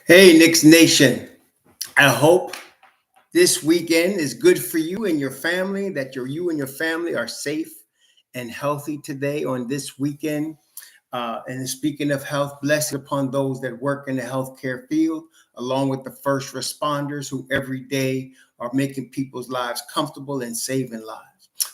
Hey, Knicks Nation. I hope this weekend is good for you and your family, that you and your family are safe and healthy today on this weekend. And speaking of health, blessings upon those that work in the healthcare field, along with the first responders who every day are making people's lives comfortable and saving lives.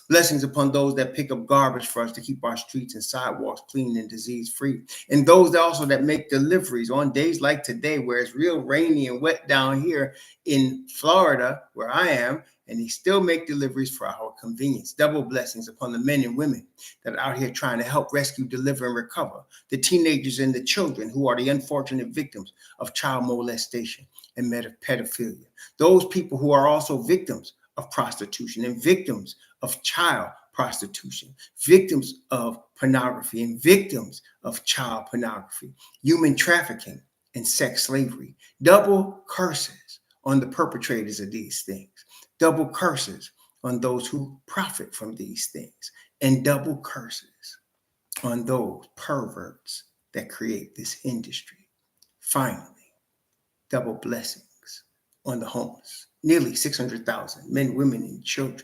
Blessings upon those that pick up garbage for us to keep our streets and sidewalks clean and disease free. And those that also that make deliveries on days like today, where it's real rainy and wet down here in Florida, where I am, and they still make deliveries for our convenience. Double blessings upon the men and women that are out here trying to help rescue, deliver, and recover the teenagers and the children who are the unfortunate victims of child molestation and pedophilia. Those people who are also victims of prostitution and victims of child prostitution, victims of pornography and victims of child pornography, human trafficking, and sex slavery. Double curses on the perpetrators of these things, double curses on those who profit from these things, and double curses on those perverts that create this industry. Finally, double blessings on the homeless. Nearly 600,000 men, women, and children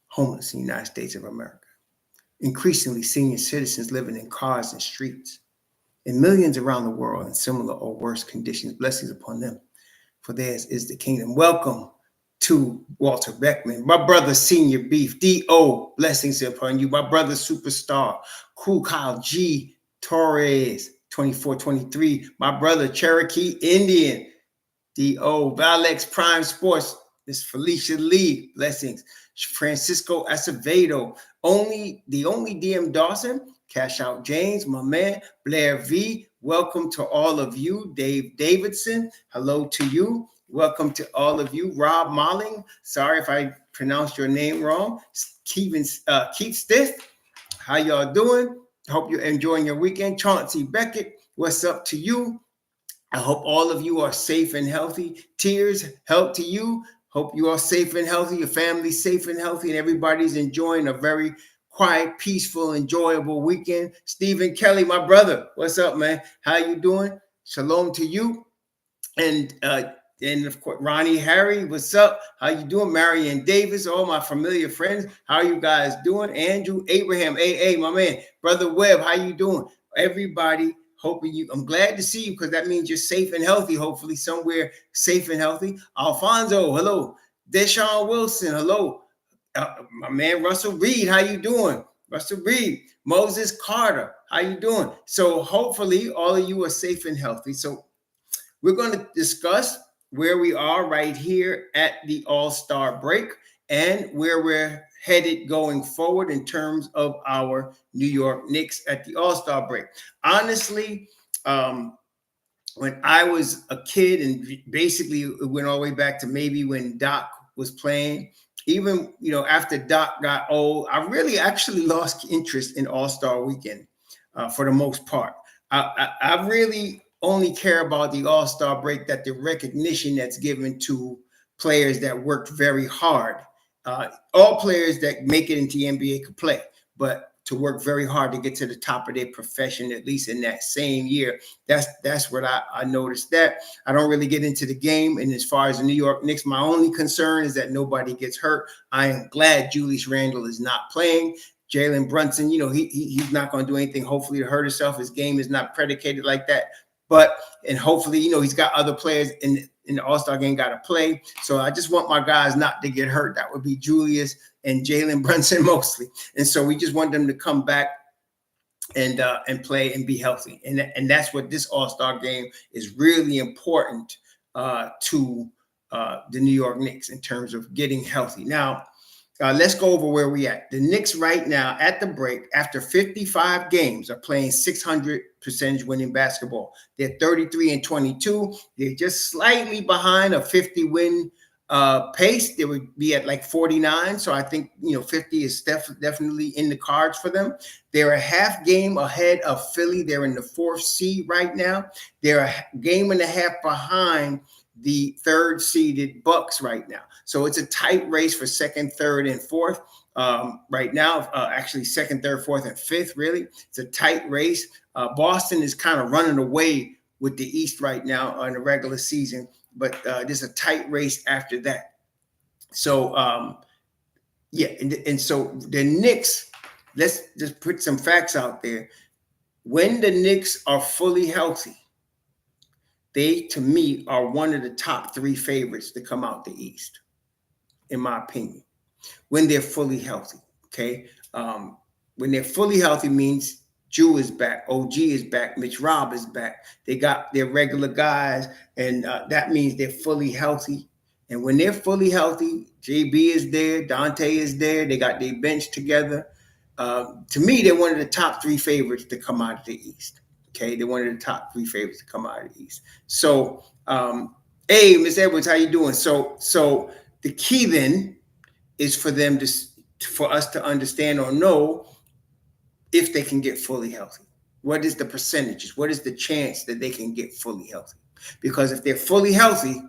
homeless in the United States of America. Increasingly, senior citizens living in cars and streets, and millions around the world in similar or worse conditions. Blessings upon them, for theirs is the kingdom. Welcome to Walter Beckman, my brother Senior Beef, D.O. Blessings upon you, my brother Superstar, Cool Kyle G. Torres, 2423, my brother Cherokee Indian, D.O. Valex Prime Sports, Miss Felicia Lee, blessings. Francisco Acevedo, the only DM Dawson, Cash Out James, my man, Blair V. Welcome to all of you. Dave Davidson, hello to you. Welcome to all of you. Rob Molling, sorry if I pronounced your name wrong. Keith Stiff, how y'all doing? Hope you're enjoying your weekend. Chauncey Beckett, what's up to you? I hope all of you are safe and healthy. Tears, help to you. Hope you are safe and healthy, your family's safe and healthy, and everybody's enjoying a very quiet, peaceful, enjoyable weekend. Stephen Kelly, my brother, what's up, man? How you doing? Shalom to you. And of course, Ronnie Harry, what's up? How you doing? Marion Davis, all my familiar friends, how are you guys doing? Andrew Abraham, AA, my man. Brother Webb, how you doing? Everybody, hoping you, I'm glad to see you because that means you're safe and healthy, hopefully somewhere safe and healthy. Alfonso, hello. Deshaun Wilson, hello. My man Russell Reed, how you doing? Russell Reed. Moses Carter, how you doing? So hopefully all of you are safe and healthy. So we're going to discuss where we are right here at the All-Star break and where we're headed going forward in terms of our New York Knicks at the All-Star break. Honestly, when I was a kid, and basically it went all the way back to maybe when Doc was playing, even after Doc got old, I really actually lost interest in All-Star Weekend for the most part. I really only care about the All-Star break, that the recognition that's given to players that worked very hard. All players that make it into the NBA could play, but to work very hard to get to the top of their profession, at least in that same year. That's what I noticed. That I don't really get into the game. And as far as the New York Knicks, my only concern is that nobody gets hurt. I am glad Julius Randle is not playing. Jalen Brunson, he's not going to do anything, hopefully, to hurt himself. His game is not predicated like that. And hopefully, he's got other players in the All-Star game got to play. So I just want my guys not to get hurt. That would be Julius and Jalen Brunson mostly. And so we just want them to come back and play and be healthy. And that's what this All-Star game is really important to the New York Knicks in terms of getting healthy. Now, let's go over where we at. The Knicks right now at the break, after 55 games, are playing 600% winning basketball. They're 33-22. They're just slightly behind a 50-win pace. They would be at like 49. So I think 50 is definitely in the cards for them. They're a half game ahead of Philly. They're in the 4th seed right now. They're a game and a half behind the 3rd seeded Bucks right now. So it's a tight race for 2nd, 3rd, and 4th right now. Actually 2nd, 3rd, 4th, and 5th, really. It's a tight race. Boston is kind of running away with the East right now in the regular season, but there's a tight race after that. So yeah, and so the Knicks, let's just put some facts out there. When the Knicks are fully healthy, they, to me, are one of the top 3 favorites to come out the East, in my opinion, when they're fully healthy. Okay. When they're fully healthy means Jew is back, OG is back, MitchRob is back. They got their regular guys, and that means they're fully healthy. And when they're fully healthy, JB is there, Donte is there. They got their bench together. To me, they're one of the top 3 favorites to come out of the East. Okay, they're one of the top 3 favorites to come out of the East. So, hey, Miss Edwards, how you doing? So the key then is for them for us to understand or know if they can get fully healthy. What is the percentages? What is the chance that they can get fully healthy? Because if they're fully healthy,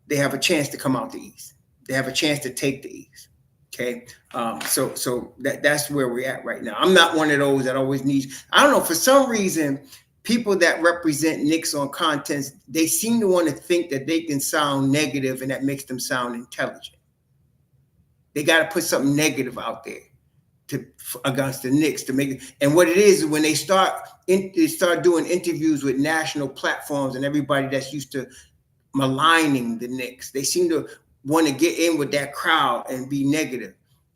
they have a chance to come out the East. They have a chance to take the East. Okay, so that's where we're at right now. I'm not one of those that always needs. I don't know, for some reason, people that represent Knicks on contents, they seem to want to think that they can sound negative, and that makes them sound intelligent. They got to put something negative out there against the Knicks to make it. And what it is when they start doing interviews with national platforms and everybody that's used to maligning the Knicks, they seem to want to get in with that crowd and be negative.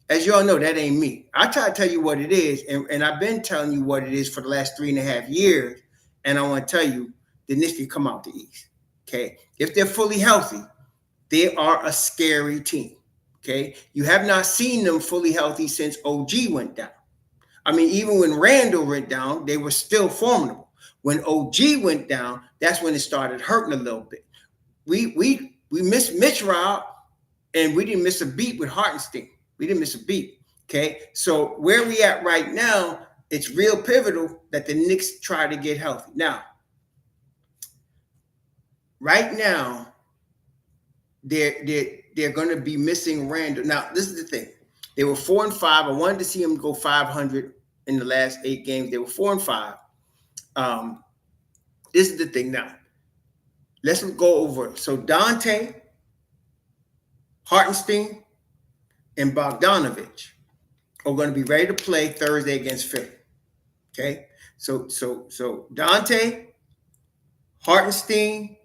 As you all know, that ain't me. I try to tell you what it is, and I've been telling you what it is for the last 3.5 years. And I want to tell you, the Knicks can come out the East. Okay, if they're fully healthy, they are a scary team. Okay, you have not seen them fully healthy since OG went down. I mean, even when Randle went down, they were still formidable. When OG went down, that's when it started hurting a little bit. We missed MitchRob, and we didn't miss a beat with Hartenstein. We didn't miss a beat. Okay, so where we at right now, it's real pivotal that the Knicks try to get healthy. Now, right now, they're going to be missing Randle. Now, this is the thing. They were 4-5. I wanted to see them go 500 in the last 8 games. They were 4-5. This is the thing now. Let's go over it. So Donte, Hartenstein, and Bogdanovic are going to be ready to play Thursday against Philly. Okay? So Donte, Hartenstein,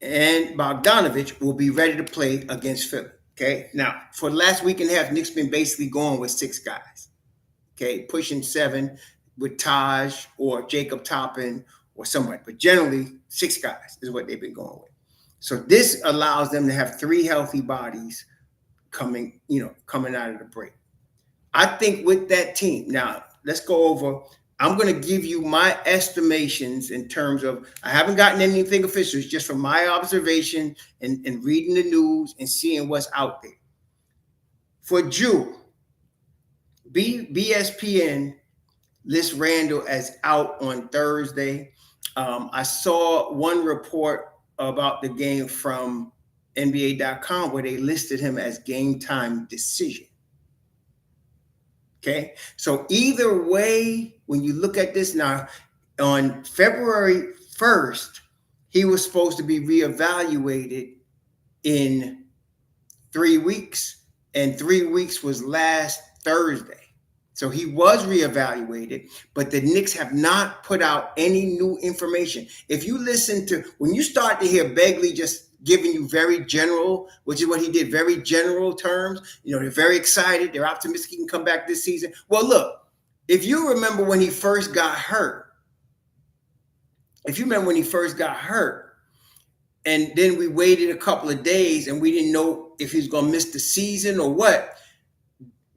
and Bogdanovic will be ready to play against Philly. Okay. Now, for the last week and a half, Knicks been basically going with 6 guys. Okay, pushing 7 with Taj or Jacob Toppin or somebody, but generally 6 guys is what they've been going with. So this allows them to have 3 healthy bodies coming out of the break. I think with that team, now let's go over. I'm going to give you my estimations in terms of, I haven't gotten anything official, it's just from my observation and reading the news and seeing what's out there. For Jew, BSPN lists Randle as out on Thursday. I saw one report about the game from NBA.com where they listed him as game time decision. Okay, so either way, when you look at this now, on February 1st, he was supposed to be reevaluated in 3 weeks, and 3 weeks was last Thursday. So he was reevaluated, but the Knicks have not put out any new information. If you listen to, when you start to hear Begley just giving you very general, which is what he did, very general terms, they're very excited, they're optimistic he can come back this season. Well, look, if you remember when he first got hurt, and then we waited a couple of days and we didn't know if he was going to miss the season or what,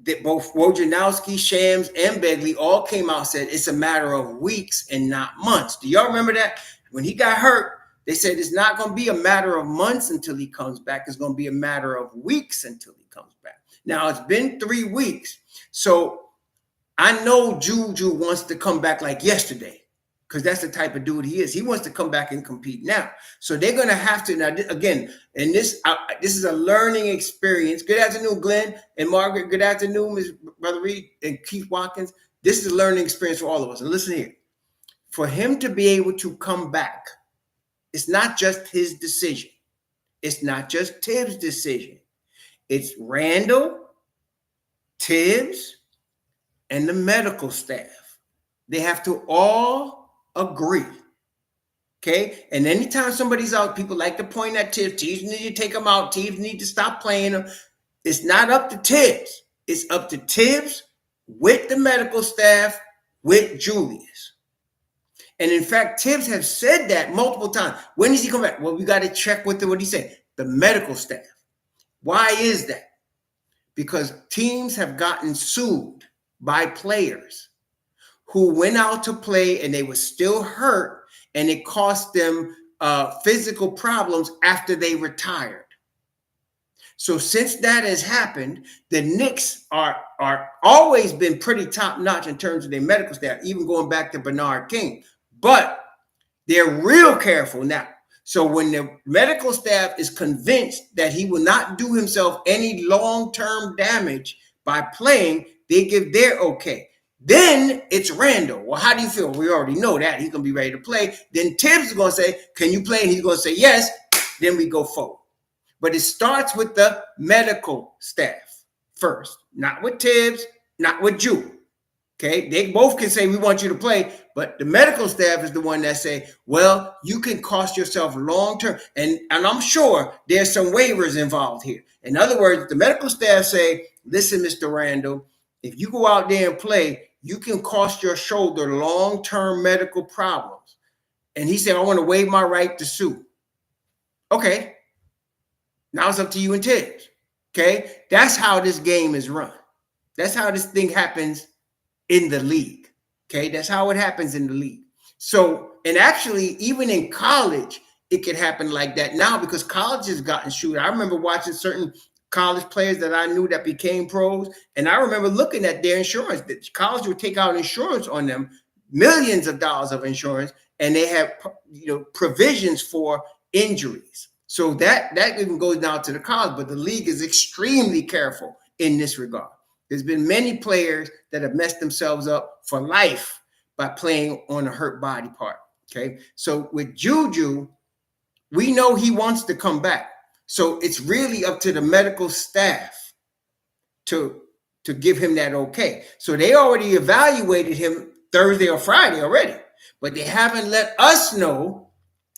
that both Wojnarowski, Shams, and Begley all came out and said it's a matter of weeks and not months. Do y'all remember that? When he got hurt, they said it's not going to be a matter of months until he comes back. It's going to be a matter of weeks until he comes back. Now, it's been 3 weeks. So I know Juju wants to come back like yesterday, because that's the type of dude he is. He wants to come back and compete now. So they're going to have to, now, again, and this is a learning experience. Good afternoon, Glenn and Margaret. Good afternoon, Ms. Brother Reed and Keith Watkins. This is a learning experience for all of us. And listen here. For him to be able to come back It's not just his decision. It's not just Tibbs' decision. It's Randle, Tibbs, and the medical staff. They have to all agree. Okay? And anytime somebody's out, people like to point at Tibbs. Tibbs need to take him out. Tibbs need to stop playing him. It's not up to Tibbs. It's up to Tibbs with the medical staff, with Julius. And in fact, Tibbs has said that multiple times. When does he come back? Well, we got to check with what he said. The medical staff. Why is that? Because teams have gotten sued by players who went out to play and they were still hurt, and it cost them physical problems after they retired. So since that has happened, the Knicks are always been pretty top notch in terms of their medical staff, even going back to Bernard King. But they're real careful now. So when the medical staff is convinced that he will not do himself any long-term damage by playing, they give their okay. Then it's Randle. Well, how do you feel? We already know that. He's going to be ready to play. Then Tibbs is going to say, can you play? And he's going to say yes. Then we go forward. But it starts with the medical staff first. Not with Tibbs, not with Jew. Okay? They both can say, we want you to play. But the medical staff is the one that say, well, you can cost yourself long-term. And I'm sure there's some waivers involved here. In other words, the medical staff say, listen, Mr. Randle, if you go out there and play, you can cost your shoulder long-term medical problems. And he said, I want to waive my right to sue. Okay. Now it's up to you and Tibbs. Okay. That's how this game is run. That's how this thing happens in the league. Okay. That's how it happens in the league. So, and actually, even in college, it can happen like that now because college has gotten sued. I remember watching certain college players that I knew that became pros. And I remember looking at their insurance. The college would take out insurance on them, millions of dollars of insurance, and they have provisions for injuries. So that even goes down to the college, but the league is extremely careful in this regard. There's been many players that have messed themselves up for life by playing on a hurt body part. Okay. So with Juju, we know he wants to come back. So it's really up to the medical staff to give him that okay. So they already evaluated him Thursday or Friday already, but they haven't let us know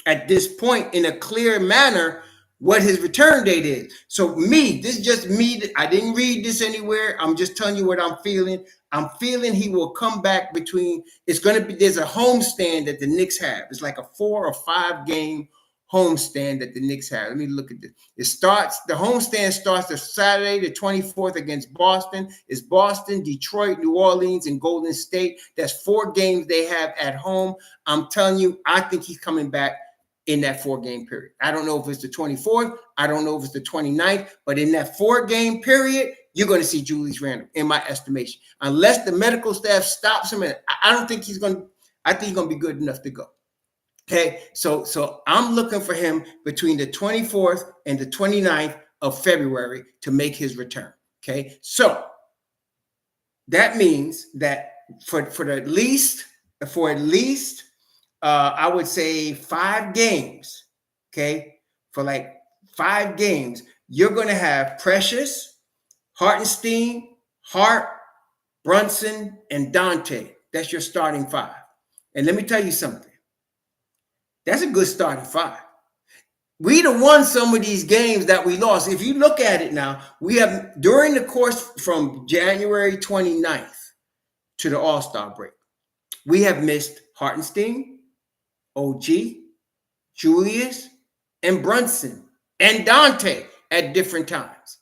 at this point in a clear manner what his return date is. So this is just me. I didn't read this anywhere. I'm just telling you what I'm feeling. I'm feeling he will come back there's a homestand that the Knicks have. It's like a 4 or 5 game homestand that the Knicks have. Let me look at this. The homestand starts the Saturday, the 24th against Boston. It's Boston, Detroit, New Orleans, and Golden State. That's 4 games they have at home. I'm telling you, I think he's coming back in that 4-game period. I don't know if it's the 24th. I don't know if it's the 29th, but in that 4-game period, you're going to see Julius Randle, in my estimation. Unless the medical staff stops him, and I think he's going to be good enough to go. Okay, so I'm looking for him between the 24th and the 29th of February to make his return. Okay, so that means that for at least I would say 5 games. Okay, for like 5 games, you're going to have Precious, Hartenstein, Hart, Brunson, and Donte. That's your starting 5. And let me tell you something. That's a good starting 5. We'd have won some of these games that we lost. If you look at it now, we have, during the course from January 29th to the All-Star break, we have missed Hartenstein, OG, Julius, and Brunson, and Donte at different times.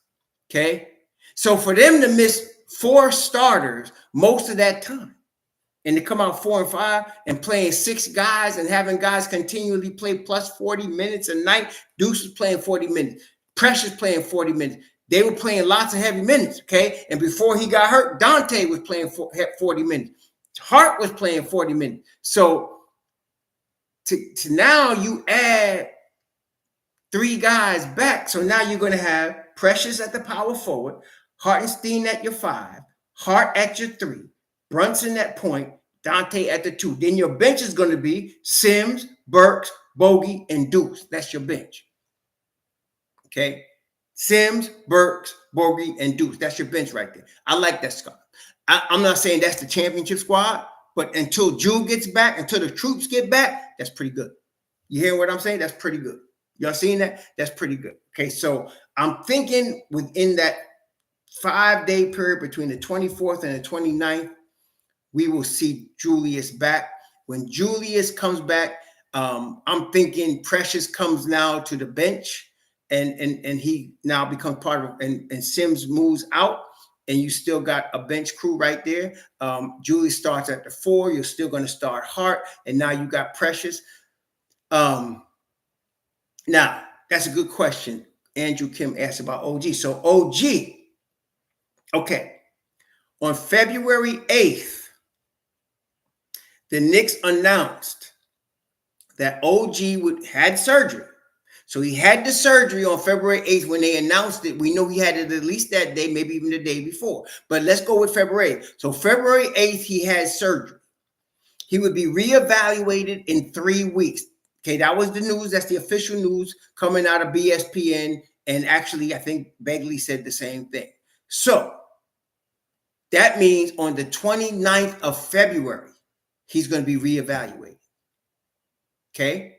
Okay? So for them to miss 4 starters most of that time, and to come out 4 and 5 and playing 6 guys and having guys continually play plus 40 minutes a night. Deuce was playing 40 minutes. Precious playing 40 minutes. They were playing lots of heavy minutes, okay? And before he got hurt, Donte was playing 40 minutes. Hart was playing 40 minutes. So to now you add 3 guys back. So now you're going to have Precious at the power forward, Hartenstein at your 5, Hart at your 3, Brunson at point, Donte at the 2. Then your bench is going to be Sims, Burks, Bogey, and Deuce. That's your bench. Okay? Sims, Burks, Bogey, and Deuce. That's your bench right there. I like that squad. I'm not saying that's the championship squad, but until June gets back, until the troops get back, that's pretty good. You hear what I'm saying? That's pretty good. Y'all seeing that? That's pretty good. Okay, so I'm thinking within that 5-day period between the 24th and the 29th, we will see Julius back. When Julius comes back, I'm thinking Precious comes now to the bench, and he now becomes part of, and Sims moves out, and you still got a bench crew right there. Julius starts at the 4. You're still going to start Hart, and now you got Precious. Now, that's a good question. Andrew Kim asked about OG. So OG, okay, on February 8th, the Knicks announced that OG had surgery. So he had the surgery on February 8th when they announced it. We know he had it at least that day, maybe even the day before. But let's go with February 8th. So February 8th, he had surgery. He would be reevaluated in 3 weeks. Okay, that was the news. That's the official news coming out of BSPN. And actually, I think Begley said the same thing. So that means on the 29th of February, he's going to be reevaluated. Okay?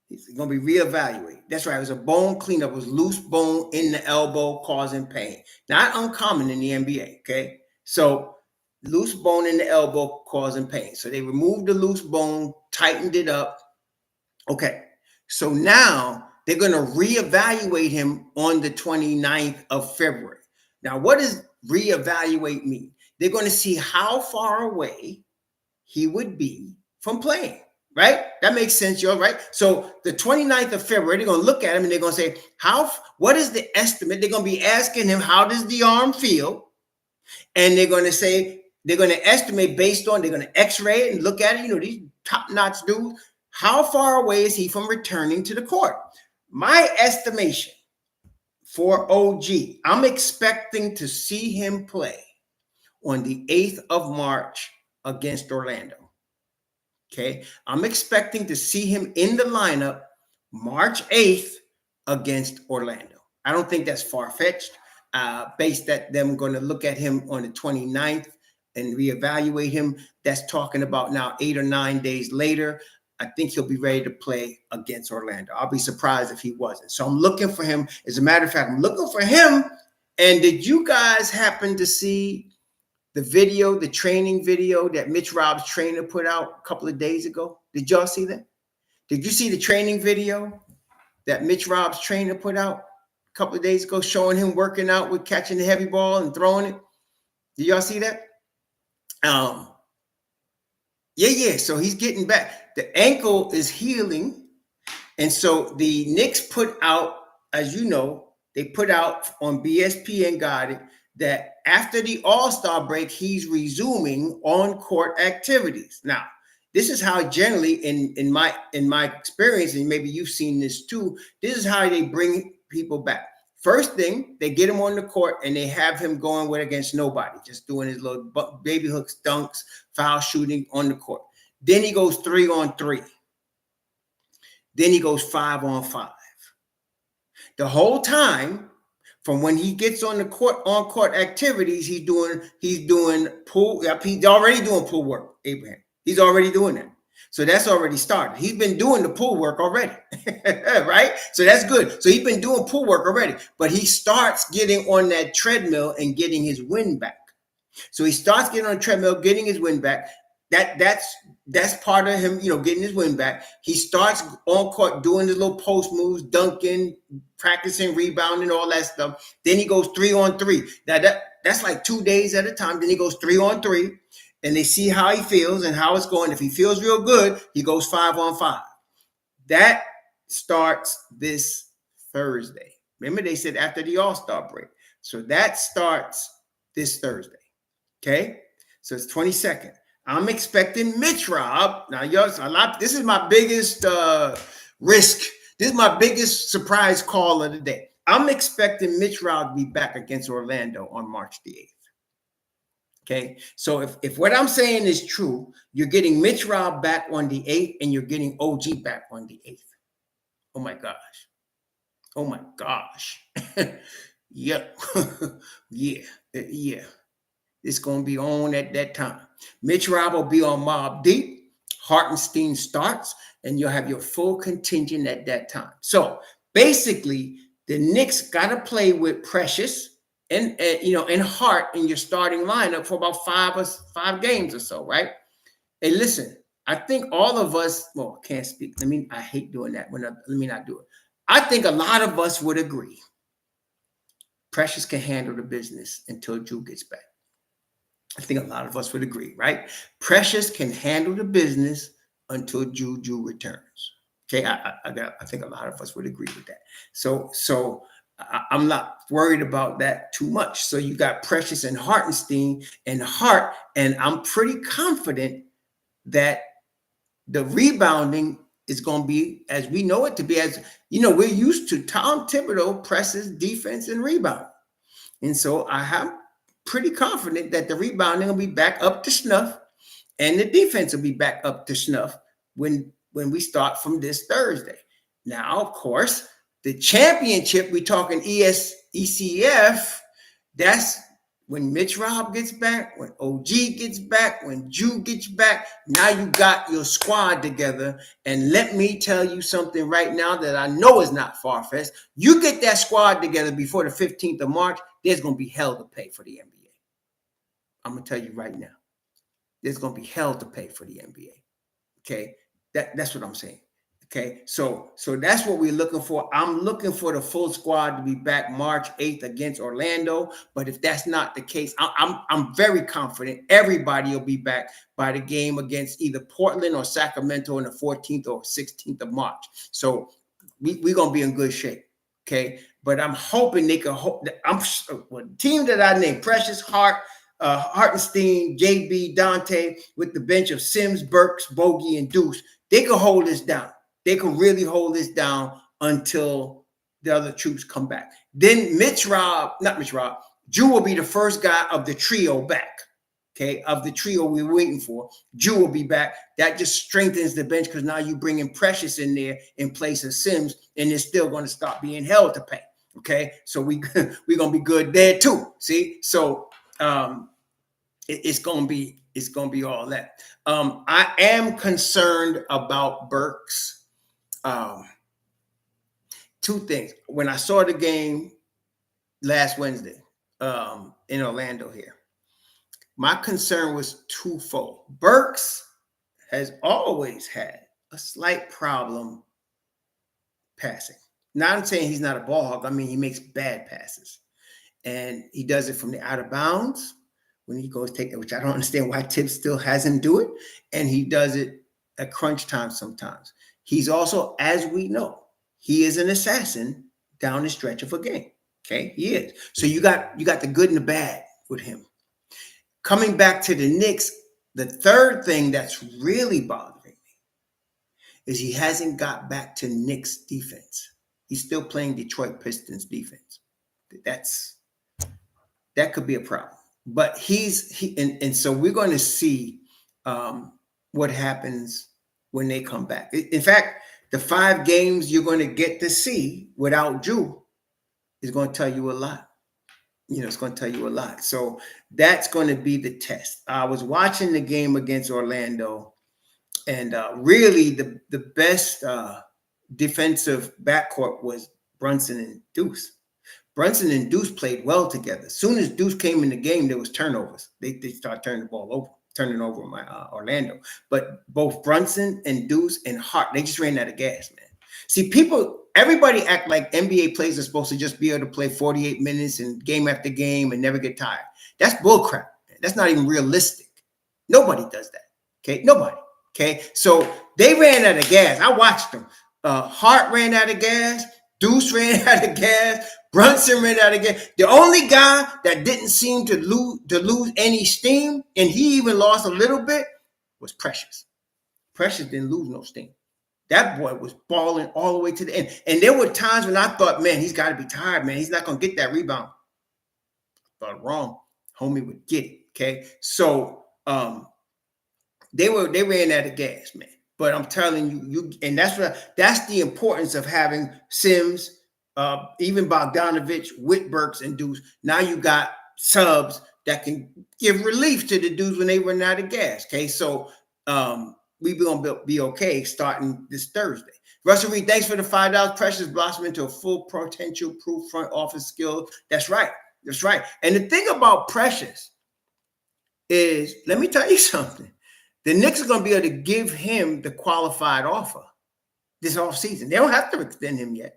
He's going to be reevaluated. That's right. It was a bone cleanup. It was loose bone in the elbow causing pain. Not uncommon in the NBA. Okay? So loose bone in the elbow causing pain. So they removed the loose bone, tightened it up. Okay. So now they're going to reevaluate him on the 29th of February. Now, what does reevaluate mean? They're going to see how far away he would be from playing, right? That makes sense, y'all, right? So the 29th of February, they're going to look at him and they're going to say, what is the estimate? They're going to be asking him, how does the arm feel? And they're going to say, they're going to estimate based on, they're going to x-ray it and look at it. You know, these top-notch dudes, how far away is he from returning to the court? My estimation for OG, I'm expecting to see him play on the 8th of March against Orlando. Okay, I'm expecting to see him in the lineup March 8th against Orlando. I don't think that's far-fetched, based that them going to look at him on the 29th and reevaluate him. That's talking about now 8 or 9 days later. I think he'll be ready to play against Orlando. I'll be surprised if he wasn't. So I'm looking for him. As a matter of fact, I'm looking for him. And did you guys happen to see the video, the training video that MitchRob's trainer put out a couple of days ago? Did y'all see that? Did you see the training video that MitchRob's trainer put out a couple of days ago, showing him working out with catching the heavy ball and throwing it? Did y'all see that? Yeah. So he's getting back. The ankle is healing. And so the Knicks put out, as you know, they put out on BSPN Guided that after the All-Star break, he's resuming on-court activities. Now, this is how generally in my experience, and maybe you've seen this too, this is how they bring people back. First thing, they get him on the court and they have him going with against nobody, just doing his little baby hooks, dunks, foul shooting on the court. Then he goes 3-on-3. Then he goes 5-on-5. The whole time, from when he gets on the court, on-court activities, he's doing pool. He's already doing pool work, Abraham. He's already doing that. So that's already started. He's been doing the pool work already, right? So that's good. So he's been doing pool work already, but he starts getting on that treadmill and getting his wind back. So he starts getting on the treadmill, getting his wind back. That's part of him, getting his wind back. He starts on court doing his little post moves, dunking, practicing, rebounding, all that stuff. Then he goes 3-on-3. Now that's like 2 days at a time. Then he goes 3-on-3, and they see how he feels and how it's going. If he feels real good, he goes 5-on-5. That starts this Thursday. Remember, they said after the All-Star break. So that starts this Thursday. Okay, so it's 22nd. I'm expecting MitchRob. Now, this is my biggest risk. This is my biggest surprise call of the day. I'm expecting MitchRob to be back against Orlando on March the 8th. Okay, so if what I'm saying is true, you're getting MitchRob back on the 8th and you're getting OG back on the 8th. Oh my gosh. Oh my gosh. Yep. Yeah. Yeah. It's going to be on at that time. MitchRob will be on Mob Deep. Hartenstein starts, and you'll have your full contingent at that time. So basically, the Knicks got to play with Precious and Hart in your starting lineup for about five games or so, right? Hey, listen, I think all of us, well, I can't speak. I hate doing that. Let me not do it. I think a lot of us would agree. Precious can handle the business until Drew gets back. I think a lot of us would agree, right? Precious can handle the business until Juju returns. Okay, I think a lot of us would agree with that. So I'm not worried about that too much. So you got Precious and Hartenstein and Hart, and I'm pretty confident that the rebounding is going to be as we know it to be. As you know, we're used to Tom Thibodeau presses, defense, and rebound, and so I have pretty confident that the rebounding will be back up to snuff and the defense will be back up to snuff when we start from this Thursday. Now, of course, the championship, we're talking ECF, that's when MitchRob gets back, when OG gets back, when Jew gets back. Now you got your squad together. And let me tell you something right now that I know is not far-fetched. You get that squad together before the 15th of March, there's going to be hell to pay for the NBA. I'm going to tell you right now. There's going to be hell to pay for the NBA. Okay? That's what I'm saying. Okay, so that's what we're looking for. I'm looking for the full squad to be back March 8th against Orlando. But if that's not the case, I'm very confident everybody will be back by the game against either Portland or Sacramento on the 14th or 16th of March. So we're gonna be in good shape. Okay, but I'm hoping they can hope that the team that I named: Precious, Hart, Hartenstein, JB, Donte, with the bench of Sims, Burks, Bogey, and Deuce. They can hold this down. They can really hold this down until the other troops come back. Then Drew will be the first guy of the trio back. Okay, of the trio we're waiting for. Drew will be back. That just strengthens the bench because now you bring in Precious in there in place of Sims, and it's still going to stop being hell to pay. Okay, so we're going to be good there too. See, so it's going to be all that. I am concerned about Burks. Two things. When I saw the game last Wednesday in Orlando here, my concern was twofold. Burks has always had a slight problem passing. Now, I'm saying he's not a ball hawk. I mean, he makes bad passes. And he does it from the out of bounds when he goes take it, which I don't understand why Tibbs still has him do it. And he does it at crunch time sometimes. He's also, as we know, he is an assassin down the stretch of a game. Okay, he is. So you got the good and the bad with him. Coming back to the Knicks, the third thing that's really bothering me is he hasn't got back to Knicks defense. He's still playing Detroit Pistons defense. That could be a problem. But so we're going to see what happens when they come back. In fact, the 5 games you're going to get to see without Drew is going to tell you a lot. It's going to tell you a lot. So that's going to be the test. I was watching the game against Orlando, and really the best defensive backcourt was Brunson and Deuce. Brunson and Deuce played well together. As soon as Deuce came in the game, there was turnovers. They started turning the ball over, turning over my Orlando. But both Brunson and Deuce and Hart, they just ran out of gas, man. See, everybody act like NBA players are supposed to just be able to play 48 minutes and game after game and never get tired. That's bullcrap. That's not even realistic. Nobody does that. Okay, nobody. Okay, so they ran out of gas. I watched them. Hart ran out of gas. Deuce ran out of gas. Brunson ran out of gas. The only guy that didn't seem to lose any steam, and he even lost a little bit, was Precious. Precious didn't lose no steam. That boy was balling all the way to the end. And there were times when I thought, man, he's got to be tired, man. He's not going to get that rebound. I thought wrong. Homie would get it. Okay, so they ran out of gas, man. But I'm telling you, and that's the importance of having Sims, even Bogdanovic, Whitbergs, and dudes. Now you got subs that can give relief to the dudes when they run out of gas. Okay, so we gonna be okay starting this Thursday. Russell Reed, thanks for the $5. Precious blossom into a full potential proof front office skill. That's right. That's right. And the thing about Precious is, let me tell you something. The Knicks are going to be able to give him the qualified offer this offseason. They don't have to extend him yet.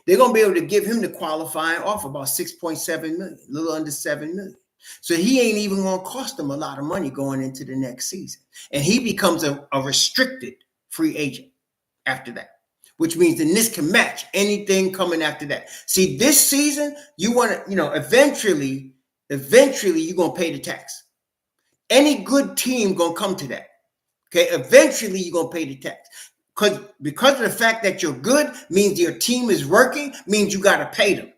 They're going to be able to give him the qualifying offer, about $6.7 million, a little under $7 million. So he ain't even going to cost them a lot of money going into the next season. And he becomes a restricted free agent after that, which means the Knicks can match anything coming after that. See, this season, you want to, eventually you're going to pay the tax. Any good team going to come to that. Okay, eventually you're going to pay the tax. Because of the fact that you're good means your team is working, means you got to pay them.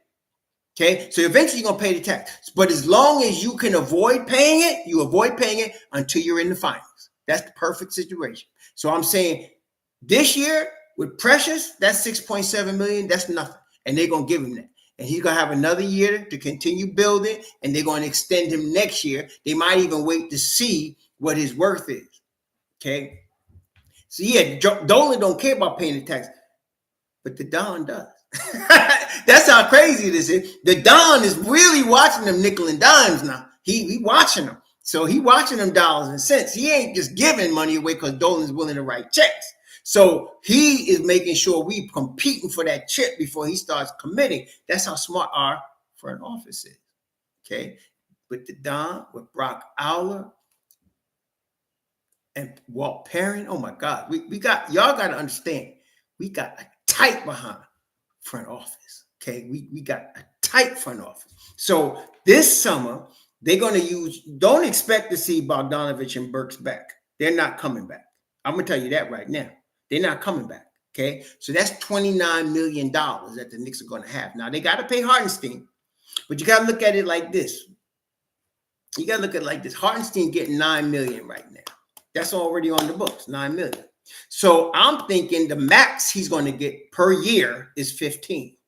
Okay, so eventually you're going to pay the tax. But as long as you can avoid paying it, you avoid paying it until you're in the finals. That's the perfect situation. So I'm saying this year with Precious, that's $6.7 million. That's nothing. And they're going to give him that. And he's going to have another year to continue building, and they're going to extend him next year. They might even wait to see what his worth is. Okay? So, yeah, Dolan don't care about paying the tax, but the Don does. That's how crazy this is. The Don is really watching them nickel and dimes now. He watching them. So he watching them dollars and cents. He ain't just giving money away because Dolan's willing to write checks. So he is making sure we competing for that chip before he starts committing. That's how smart our front office is. Okay. With the Don, with Brock Aller, and Walt Perrin. Oh my God. We got, y'all got to understand, we got a tight behind front office. Okay. We got a tight front office. So this summer, they're going to don't expect to see Bogdanovic and Burks back. They're not coming back. I'm going to tell you that right now. They're not coming back, okay? So that's $29 million that the Knicks are going to have. Now, they got to pay Hartenstein, but you got to look at it like this. You got to look at it like this. Hartenstein getting $9 million right now. That's already on the books, $9 million. So I'm thinking the max he's going to get per year is 15,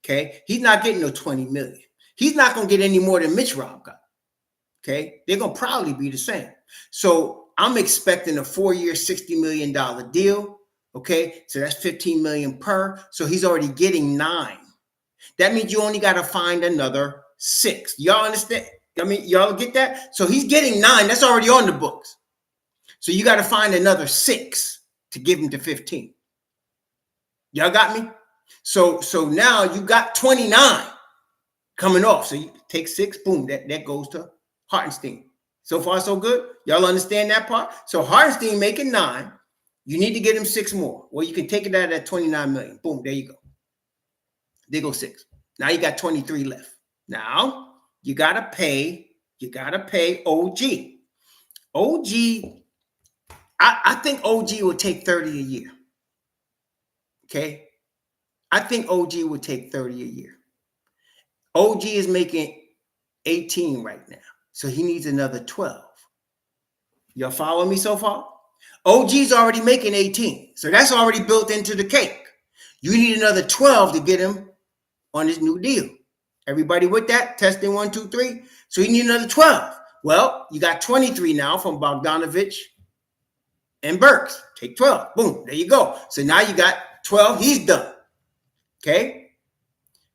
okay? He's not getting no 20 million. He's not going to get any more than MitchRob got, okay? They're going to probably be the same. So I'm expecting a 4-year, $60 million deal. Okay, so that's $15 million per. So he's already getting 9. That means you only got to find another 6. Y'all understand? I mean, y'all get that? So he's getting 9. That's already on the books. So you got to find another 6 to give him to 15. Y'all got me? So now you got 29 coming off. So you take 6, boom, that goes to Hartenstein. So far, so good. Y'all understand that part? So Hartenstein making 9. You need to get him 6 more. Well, you can take it out of that 29 million. Boom, there you go. There go 6. Now you got 23 left. Now you gotta pay OG. I think OG will take 30 a year. Okay. I think OG will take 30 a year. OG is making 18 right now. So he needs another 12. Y'all follow me so far? OG's already making 18. So that's already built into the cake. You need another 12 to get him on his new deal. Everybody with that? Testing 1, 2, 3. So you need another 12. Well, you got 23 now from Bogdanovic and Burks. Take 12. Boom. There you go. So now you got 12. He's done. Okay.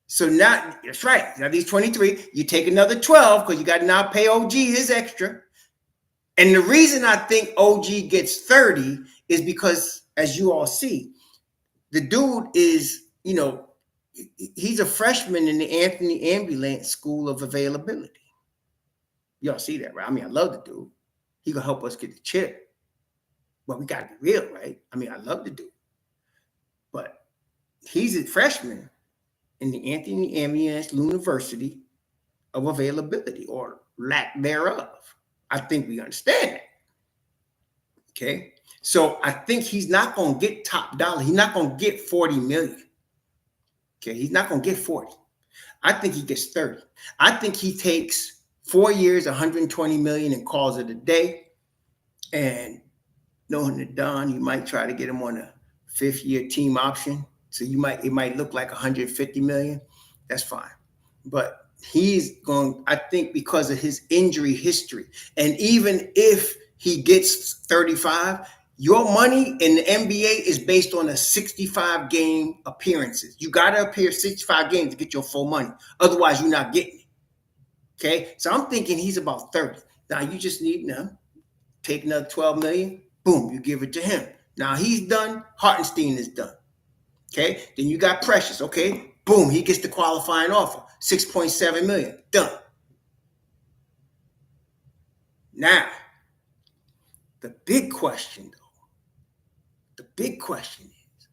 So now, that's right. Now these 23, you take another 12 because you got to now pay OG his extra. And the reason I think OG gets 30 is because, as you all see, the dude is, he's a freshman in the Anthony Ambulance School of Availability. Y'all see that, right? I mean, I love the dude. He gonna help us get the chip. But we got to be real, right? I mean, I love the dude. But he's a freshman in the Anthony Ambulance University of Availability, or lack thereof. I think we understand that. Okay. So I think he's not going to get top dollar. He's not going to get 40 million. Okay. He's not going to get 40. I think he gets 30. I think he takes 4 years, 120 million, and calls it a day. And knowing that Don, you might try to get him on a 5th-year team option. So it might look like 150 million. That's fine. But he's going, I think, because of his injury history. And even if he gets 35, your money in the NBA is based on a 65 game appearances. You got to appear 65 games to get your full money. Otherwise, you're not getting it. Okay. So I'm thinking he's about 30. Now you just need to take another 12 million. Boom, you give it to him. Now he's done. Hartenstein is done. Okay. Then you got Precious. Okay. Boom, he gets the qualifying offer. 6.7 million. Done. Now, the big question, though. The big question is,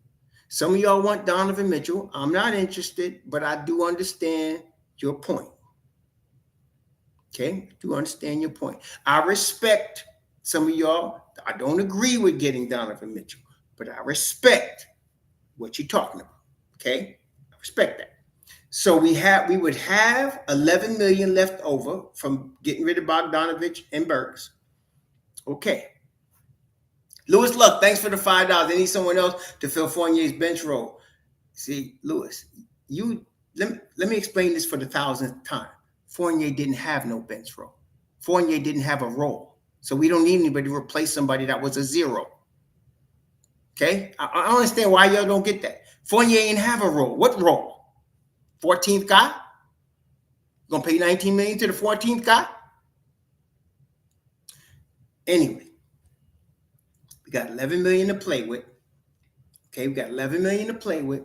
some of y'all want Donovan Mitchell. I'm not interested, but I do understand your point. Okay? I do understand your point. I respect some of y'all. I don't agree with getting Donovan Mitchell, but I respect what you're talking about. Okay? I respect that. So we would have 11 million left over from getting rid of Bogdanovic and Burks. Okay. Lewis Luck, thanks for the $5. I need someone else to fill Fournier's bench role. See, Lewis, let me explain this for the 1000th time. Fournier didn't have no bench role. Fournier didn't have a role. So we don't need anybody to replace somebody that was a zero. Okay? I understand why y'all don't get that. Fournier didn't have a role. What role? 14th guy? Gonna pay 19 million to the 14th guy? Anyway. We got 11 million to play with. Okay, we got 11 million to play with.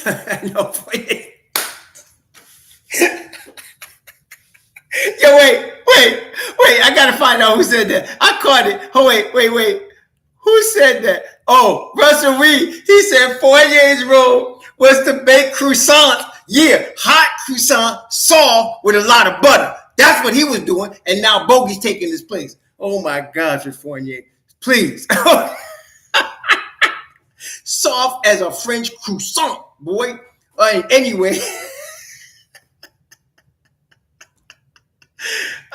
No, Yo, wait. I gotta find out who said that. I caught it. Oh, wait. Who said that? Oh, Russell Reed. He said Fournier's role was to bake croissants. Yeah, hot croissant, soft with a lot of butter. That's what he was doing. And now Bogey's taking his place. Oh my gosh, Fournier. Please. Soft as a French croissant, boy. Anyway.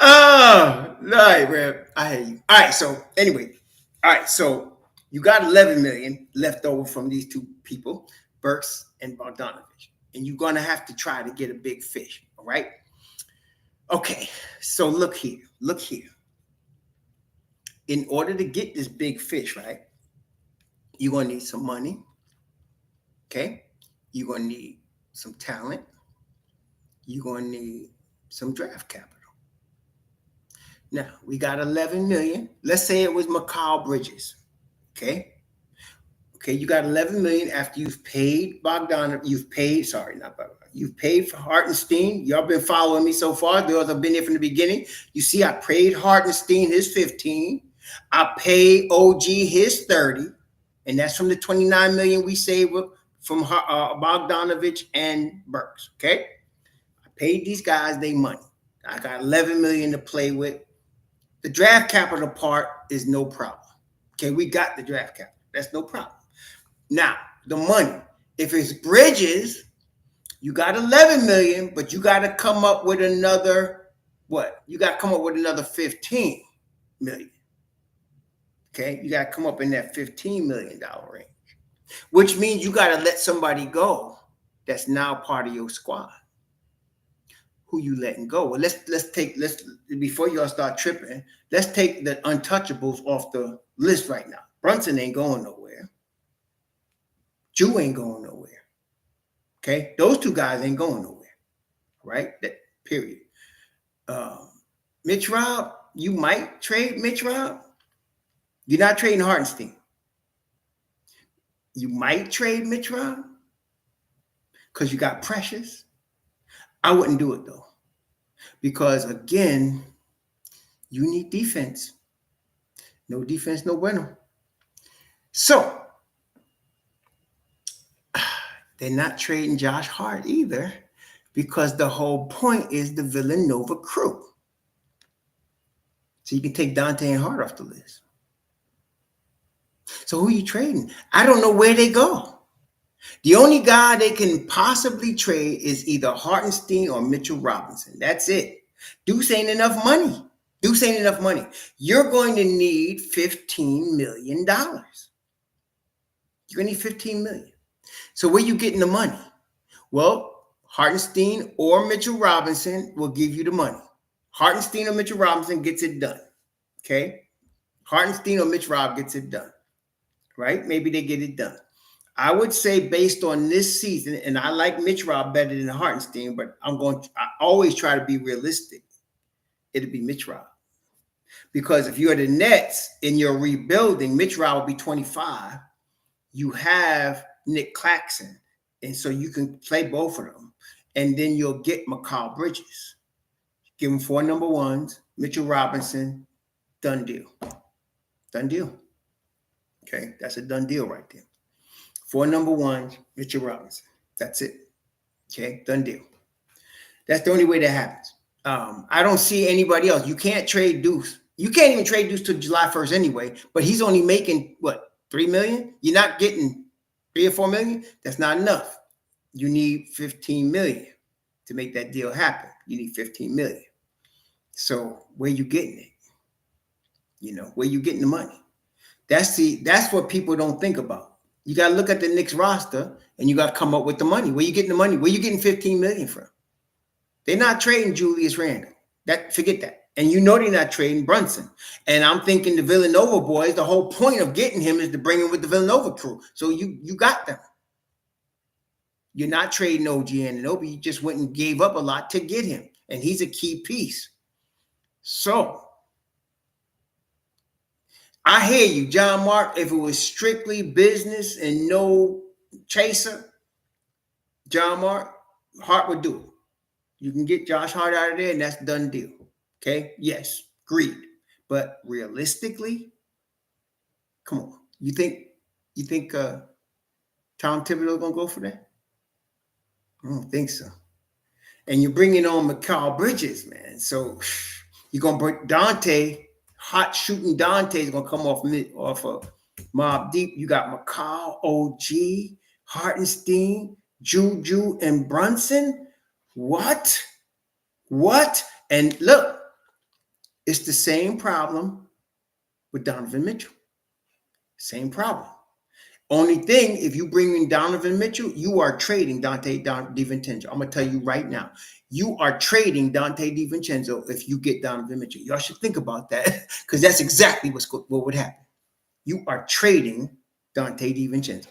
Oh, all right, man. I hate you. All right, so anyway. All right, so you got 11 million left over from these two people, Burks and Bogdanovic. And you're going to have to try to get a big fish, all right? Okay, so look here. In order to get this big fish, right, you're going to need some money, okay? You're going to need some talent. You're going to need some draft capital. Now, we got 11 million. Let's say it was Mikal Bridges, okay? Okay, you got 11 million after you've paid Bogdanovic. You've paid for Hartenstein. Y'all been following me so far. Those have been here from the beginning. You see, I paid Hartenstein his 15. I paid OG his 30. And that's from the 29 million we saved from Bogdanovic and Burks. Okay. I paid these guys their money. I got 11 million to play with. The draft capital part is no problem. Okay. We got the draft capital. That's no problem. Now, the money. If it's Bridges, you got 11 million, but you got to come up with another, what? You got to come up with another 15 million. Okay, you got to come up in that $15 million range, which means you got to let somebody go that's now part of your squad. Who you letting go? Well, let's before y'all start tripping, let's take the untouchables off the list right now. Brunson ain't going nowhere. Jew ain't going nowhere. Okay, those two guys ain't going nowhere. Right? That period. MitchRob, you might trade MitchRob. You're not trading Hartenstein. You might trade MitchRob because you got Precious. I wouldn't do it though, because again, you need defense. No defense, no bueno. So they're not trading Josh Hart either, because the whole point is the Villanova crew. So you can take Donte and Hart off the list. So who are you trading? I don't know where they go. The only guy they can possibly trade is either Hartenstein or Mitchell Robinson. That's it. Deuce ain't enough money. Deuce ain't enough money. You're going to need $15 million. You're going to need $15 million. So where you getting the money? Well, Hartenstein or Mitchell Robinson will give you the money. Hartenstein or Mitchell Robinson gets it done. Okay? Hartenstein or Mitch Rob gets it done. Right? Maybe they get it done. I would say based on this season, and I like MitchRob better than Hartenstein, but I always try to be realistic. It'll be MitchRob. Because if you're the Nets and you're rebuilding, MitchRob will be 25. You have Nick Claxton. And so you can play both of them. And then you'll get Mikal Bridges. Give him 4 number ones, Mitchell Robinson, done deal. Done deal. Okay, that's a done deal right there. 4 number ones, Mitchell Robinson. That's it. Okay, done deal. That's the only way that happens. I don't see anybody else. You can't trade Deuce. You can't even trade Deuce till July 1st anyway, but he's only making, what, $3 million? You're not getting $3 or $4 million? That's not enough. You need $15 million to make that deal happen. You need $15 million. So where you getting it? You know, where you getting the money? That's what people don't think about. You got to look at the Knicks roster and you got to come up with the money. Where you getting the money? Where you getting $15 million from? They're not trading Julius Randle. Forget that. And you know they're not trading Brunson. And I'm thinking the Villanova boys, the whole point of getting him is to bring him with the Villanova crew. So you got them. You're not trading OG Anunoby. You just went and gave up a lot to get him. And he's a key piece. So I hear you, John Mark. If it was strictly business and no chaser, John Mark, Hart would do it. You can get Josh Hart out of there, and that's a done deal. Okay? Yes, agreed. But realistically, come on. You think Tom Thibodeau gonna go for that? I don't think so. And you're bringing on Mikal Bridges, man. So you're gonna bring Donte. Hot shooting Donte is gonna come off of Mob Deep. You got Mikal, OG, Hartenstein, Juju, and Brunson. What? And look, it's the same problem with Donovan Mitchell. Same problem. Only thing, if you bring in Donovan Mitchell, you are trading Donte Divencenzo. I'm gonna tell you right now. You are trading Donte Divencenzo if you get Donovan Mitchell. Y'all should think about that because that's exactly what would happen. You are trading Donte Divencenzo.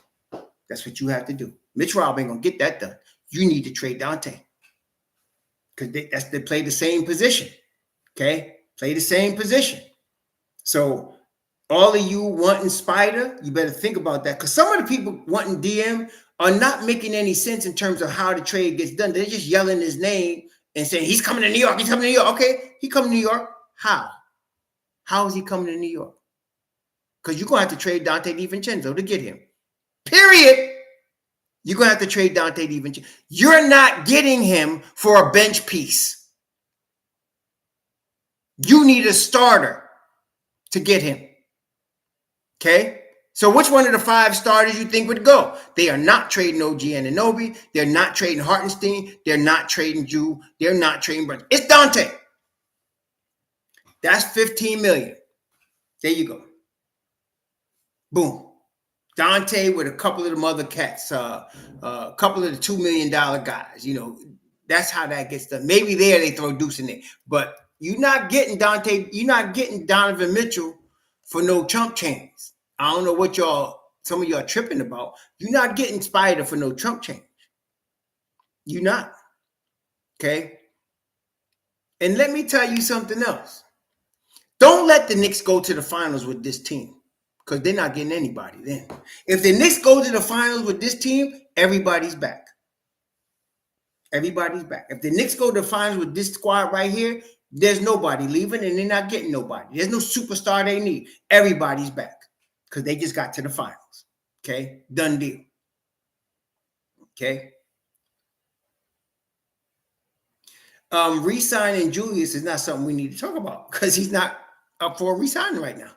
That's what you have to do. MitchRob ain't gonna get that done. You need to trade Donte because they play the same position. Okay, play the same position. So all of you wanting Spider, you better think about that because some of the people wanting DM are not making any sense in terms of how the trade gets done. They're just yelling his name and saying, he's coming to New York. He's coming to New York. Okay, he coming to New York. How? How is he coming to New York? Because you're going to have to trade Donte Divencenzo to get him. Period. You're going to have to trade Donte Divencenzo. You're not getting him for a bench piece. You need a starter to get him. Okay? So which one of the 5 starters you think would go? They are not trading OG Anunoby. They're not trading Hartenstein. They're not trading Jew. They're not trading Brunson. It's Donte. That's $15 million. There you go. Boom. Donte with a couple of them other cats, a couple of the $2 million guys. You know, that's how that gets done. Maybe there they throw Deuce in there. But you're not getting Donte. You're not getting Donovan Mitchell for no chump change. I don't know what some of y'all tripping about. You're not getting Spider for no chump change. You're not. Okay? And let me tell you something else. Don't let the Knicks go to the finals with this team because they're not getting anybody then. If the Knicks go to the finals with this team, everybody's back. Everybody's back. If the Knicks go to the finals with this squad right here, there's nobody leaving and they're not getting nobody. There's no superstar they need. Everybody's back because they just got to the finals. Okay? Done deal. Okay? Re-signing Julius is not something we need to talk about because he's not up for a re-signing right now.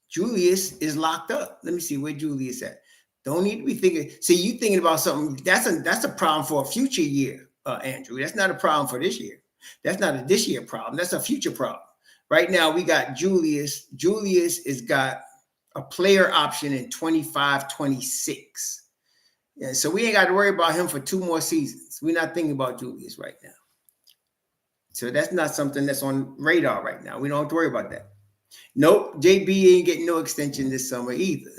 Julius is locked up. Let me see where Julius at. Don't need to be thinking. See, you thinking about something. That's a problem for a future year, Andrew. That's not a problem for this year. That's not a this year problem. That's a future problem. Right now, we got Julius. Julius has got a player option in 25, 26. Yeah, so we ain't got to worry about him for 2 more seasons. We're not thinking about Julius right now. So that's not something that's on radar right now. We don't have to worry about that. Nope, JB ain't getting no extension this summer either.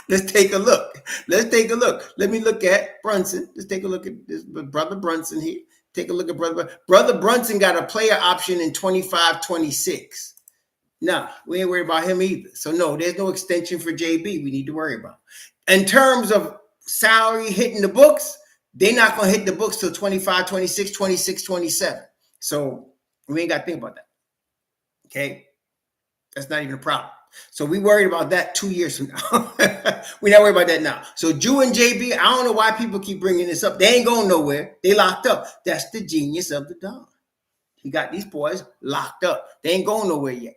Let's take a look. Let me look at Brunson. Let's take a look at this brother Brunson here. Take a look at brother Brunson got a player option in 25, 26. No, we ain't worried about him either. So no, there's no extension for JB we need to worry about. In terms of salary hitting the books, they're not going to hit the books till 25, 26, 26, 27. So we ain't got to think about that. Okay? That's not even a problem. So we worried about that 2 years from now. We're not worried about that now. So Jew and JB, I don't know why people keep bringing this up. They ain't going nowhere. They locked up. That's the genius of the Don. He got these boys locked up. They ain't going nowhere yet.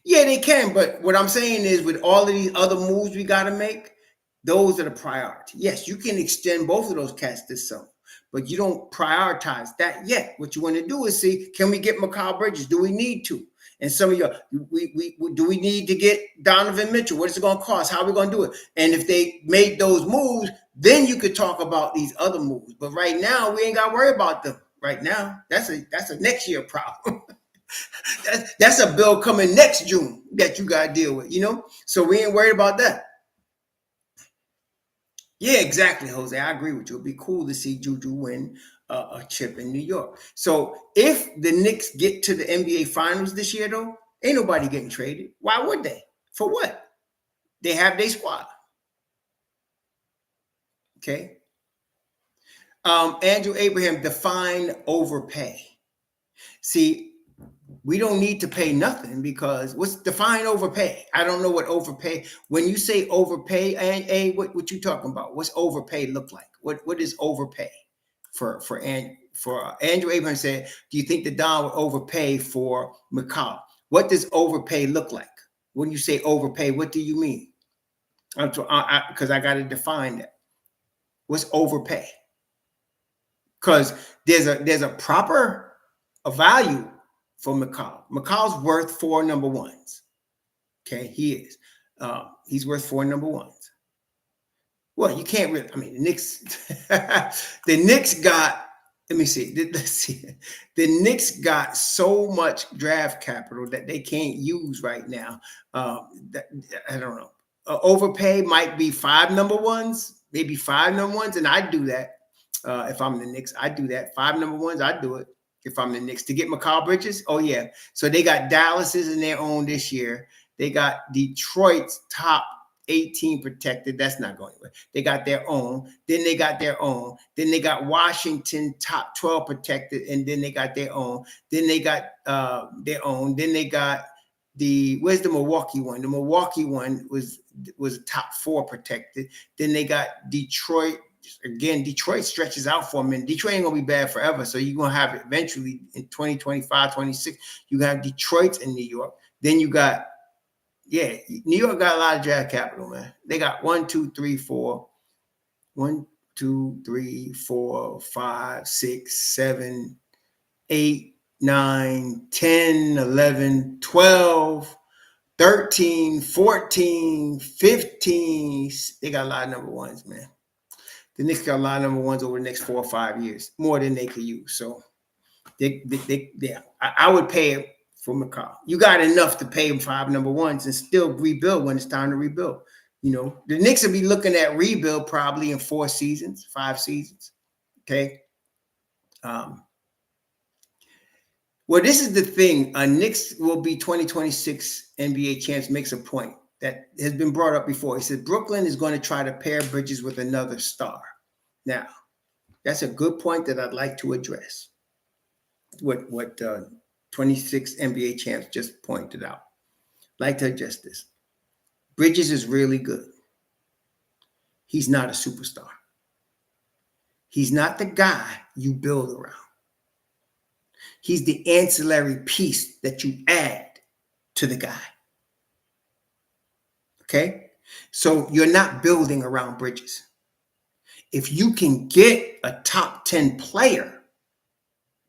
Yeah, they can. But what I'm saying is with all of these other moves we got to make, those are the priority. Yes, you can extend both of those cats this summer, but you don't prioritize that yet. What you want to do is see, can we get Mikal Bridges? Do we need to? And some of you, do we need to get Donovan Mitchell? What is it going to cost? How are we going to do it? And if they made those moves, then you could talk about these other moves. But right now, we ain't got to worry about them. Right now, that's a next year problem. that's a bill coming next June that you got to deal with, So we ain't worried about that. Yeah, exactly, Jose. I agree with you. It'd be cool to see Juju win a chip in New York. So if the Knicks get to the NBA Finals this year, though, ain't nobody getting traded. Why would they? For what? They have their squad. Okay. Andrew Abraham, define overpay. See, we don't need to pay nothing because what's define overpay? I don't know what overpay. When you say overpay, what you talking about? What's overpay look like? What is overpay for Andrew Abraham said? Do you think the Don would overpay for Mikal? What does overpay look like? When you say overpay, what do you mean? Because I got to define that. What's overpay? Because there's a proper value for Mikal. Mikal's worth 4 number ones. Okay, he is. He's worth 4 number ones. Well, you can't really. I mean, the Knicks. The Knicks got. Let me see. Let's see. The Knicks got so much draft capital that they can't use right now. I don't know. Overpay might be 5 number ones, maybe 5 number ones, and I'd do that. If I'm the Knicks, I'd do that. 5 number ones, I'd do it. If I'm the Knicks to get Mikal Bridges, oh yeah. So they got Dallas's in their own this year. They got Detroit's top 18 protected. That's not going anywhere. They got their own. Then they got their own. Then they got Washington top 12 protected, and then they got their own. Then they got their own. Then they got where's the Milwaukee one? The Milwaukee one was top 4 protected. Then they got Detroit. Again, Detroit stretches out for them, and Detroit ain't gonna be bad forever. So you're gonna have it eventually in 2025, 26. You got Detroit and New York. Then you got, New York got a lot of draft capital, man. They got 1, 2, 3, 4, 1, 2, 3, 4, 5, 6, 7, 8, 9, 10, 11, 12, 13, 14, 15. They got a lot of number ones, man. The Knicks got a lot of number ones over the next 4 or 5 years, more than they could use. So I would pay him for Mikal. You got enough to pay him 5 number ones and still rebuild when it's time to rebuild. The Knicks will be looking at rebuild probably in 4 seasons, 5 seasons. Okay. Well, this is the thing. Knicks will be 2026 NBA champs. Makes a point that has been brought up before. He said Brooklyn is going to try to pair Bridges with another star. Now, that's a good point that I'd like to address. What 26 NBA champs just pointed out. I'd like to address this. Bridges is really good. He's not a superstar. He's not the guy you build around. He's the ancillary piece that you add to the guy. Okay? So you're not building around Bridges. If you can get a top 10 player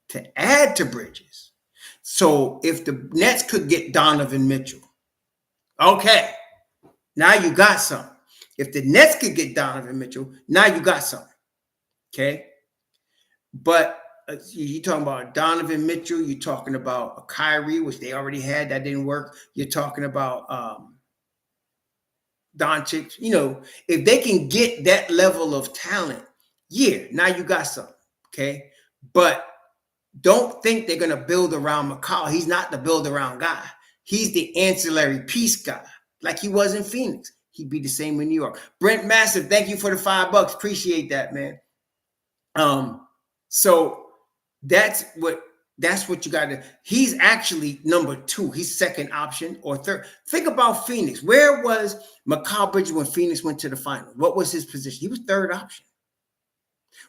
to add to Bridges, so if the Nets could get Donovan Mitchell, okay, now you got something. If the Nets could get Donovan Mitchell, now you got something. Okay? But you're talking about Donovan Mitchell, you're talking about a Kyrie, which they already had, that didn't work. You're talking about Donte. You know, if they can get that level of talent, yeah, now you got something. Okay? But don't think they're going to build around McCall. He's not the build around guy. He's the ancillary piece guy, like he was in Phoenix. He'd be the same in New York. Brent Massive, thank you for the $5. Appreciate that, man. So that's what you got to. He's actually number 2. He's second option or third. Think about Phoenix. Where was Mikal Bridges when Phoenix went to the finals? What was his position? He was third option.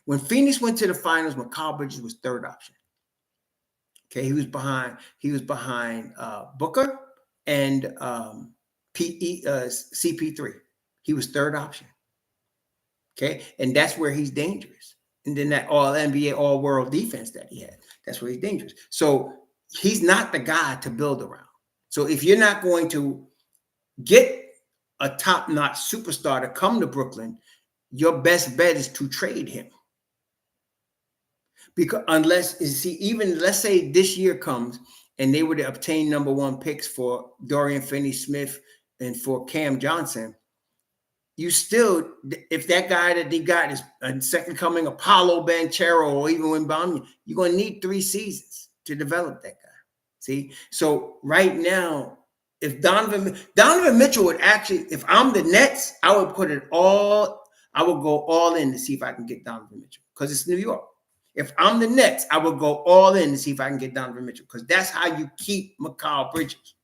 When Phoenix went to the finals, Mikal Bridges was third option. Okay, he was behind Booker and CP3. He was third option. Okay, and that's where he's dangerous. And then that all NBA, all world defense that he had, that's where he's dangerous. So he's not the guy to build around. So if you're not going to get a top-notch superstar to come to Brooklyn, your best bet is to trade him. Because unless, you see, even let's say this year comes and they were to obtain number 1 picks for Dorian Finney-Smith and for Cam Johnson, you still, if that guy that they got is a second coming Apollo Banchero or even Wembanyama, you're going to need 3 seasons to develop that guy. See? So right now, if Donovan Mitchell would actually, if I'm the Nets, I would go all in to see if I can get Donovan Mitchell because it's New York. If I'm the Nets, I would go all in to see if I can get Donovan Mitchell because that's how you keep Mikal Bridges.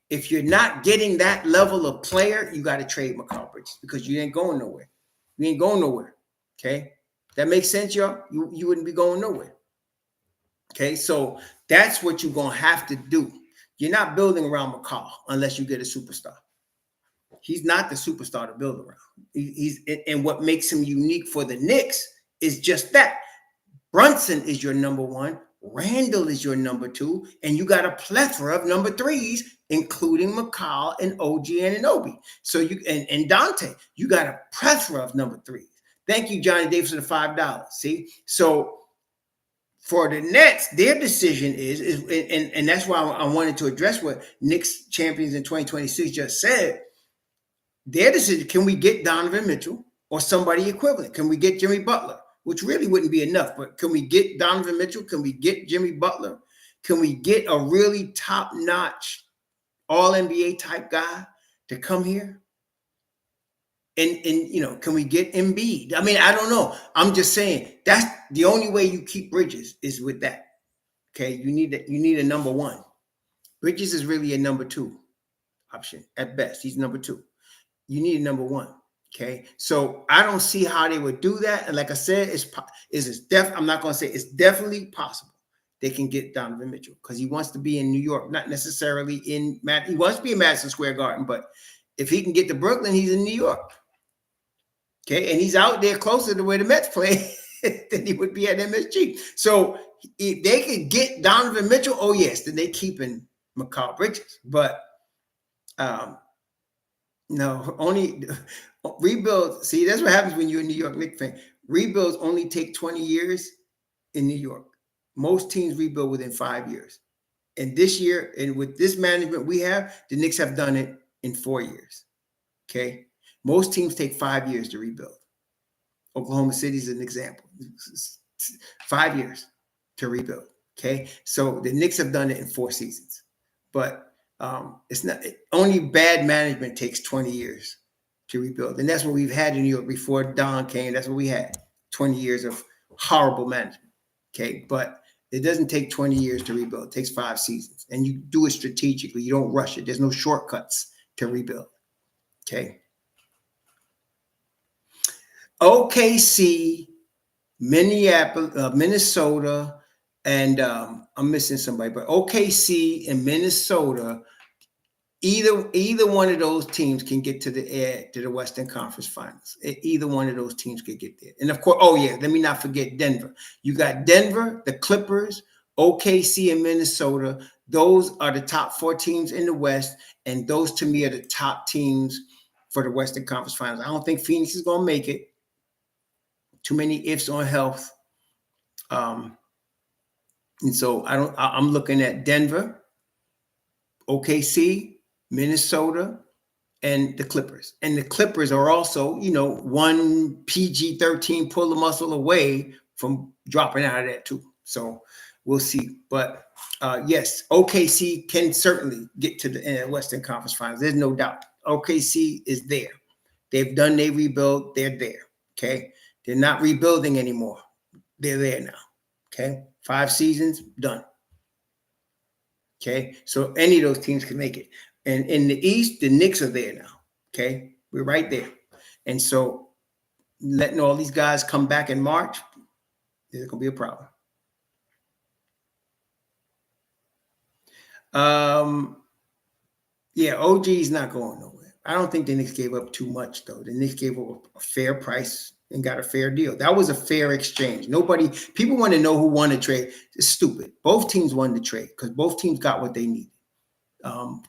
If you're not getting that level of player, you got to trade Mikal Bridges because you ain't going nowhere. You ain't going nowhere. Okay? That makes sense, y'all? You wouldn't be going nowhere. Okay? So that's what you're going to have to do. You're not building around Mikal unless you get a superstar. He's not the superstar to build around. And what makes him unique for the Knicks is just that. Brunson is your number 1. Randle is your number 2. And you got a plethora of number 3s, including Mikal and OG Anunoby. So you and Donte, you got a plethora of number 3s. Thank you, Johnny Davis, for the $5. See? So for the Nets, their decision is and that's why I wanted to address what Knicks champions in 2026 just said. Their decision, can we get Donovan Mitchell or somebody equivalent? Can we get Jimmy Butler? Which really wouldn't be enough, but can we get Donovan Mitchell? Can we get Jimmy Butler? Can we get a really top-notch all-NBA type guy to come here? And you know, can we get Embiid? I mean, I don't know. I'm just saying that's the only way you keep Bridges is with that. Okay, you need a number 1. Bridges is really a number 2 option at best. He's number 2. You need a number 1. Okay, so I don't see how they would do that. And like I said, I'm not going to say it's definitely possible they can get Donovan Mitchell because he wants to be in New York, not necessarily he wants to be in Madison Square Garden, but if he can get to Brooklyn, he's in New York. Okay, and he's out there closer to where the Mets play than he would be at MSG. So if they could get Donovan Mitchell, oh yes, then they keeping Mikal Bridges. But no, only rebuild. See, that's what happens when you're a New York Knicks fan. Rebuilds only take 20 years in New York. Most teams rebuild within 5 years. And this year, and with this management we have, the Knicks have done it in 4 years. Okay? Most teams take 5 years to rebuild. Oklahoma City is an example. 5 years to rebuild. Okay? So the Knicks have done it in 4 seasons. But it's not only bad management takes 20 years to rebuild. And that's what we've had in New York before Don came. That's what we had. 20 years of horrible management. Okay. But it doesn't take 20 years to rebuild. It takes 5 seasons. And you do it strategically. You don't rush it. There's no shortcuts to rebuild. Okay. OKC, Minneapolis, Minnesota, and I'm missing somebody, but OKC and Minnesota either one of those teams can get to the Western Conference Finals. Either one of those teams could get there. And of course, oh yeah, let me not forget Denver. You got Denver, the Clippers, OKC, and Minnesota. Those are the top 4 teams in the West, and those to me are the top teams for the Western Conference Finals. I don't think Phoenix is going to make it. Too many ifs on health. And so I'm looking at Denver, OKC, Minnesota, and the Clippers. And the Clippers are also, one PG-13 pull a muscle away from dropping out of that too. So we'll see. But yes, OKC can certainly get to the Western Conference Finals. There's no doubt. OKC is there. They've done their rebuild. They're there. Okay. They're not rebuilding anymore. They're there now. Okay. 5 seasons, done. Okay. So any of those teams can make it. And in the East, the Knicks are there now. Okay. We're right there. And so letting all these guys come back in March, there's going to be a problem. Yeah, OG is not going nowhere. I don't think the Knicks gave up too much, though. The Knicks gave up a fair price and got a fair deal. That was a fair exchange. People want to know who won the trade. It's stupid. Both teams won the trade because both teams got what they needed.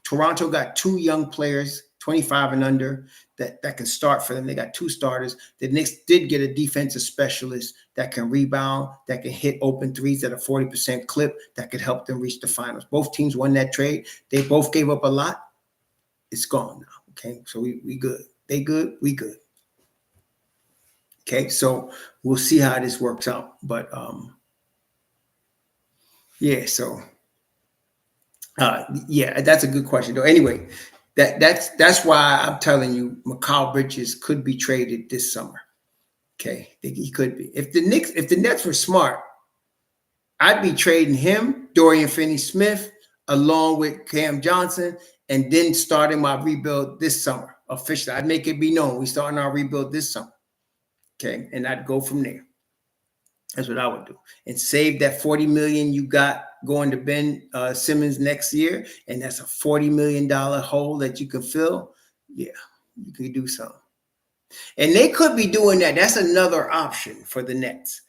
Toronto got 2 young players, 25 and under, that can start for them. They got 2 starters. The Knicks did get a defensive specialist that can rebound, that can hit open threes at a 40% clip, that could help them reach the finals. Both teams won that trade. They both gave up a lot. It's gone now. Okay, so we good. They good. We good. Okay, so we'll see how this works out. But yeah, so. Yeah, that's a good question though. Anyway, that's why I'm telling you, Mikal Bridges could be traded this summer. Okay, he could be. If the Nets were smart, I'd be trading him, Dorian Finney-Smith, along with Cam Johnson, and then starting my rebuild this summer officially. I'd make it be known we're starting our rebuild this summer. Okay, and I'd go from there. That's what I would do, and save that $40 million you got going to Ben Simmons next year, and that's a $40 million hole that you can fill. Yeah, you could do something, and they could be doing that. That's another option for the Nets.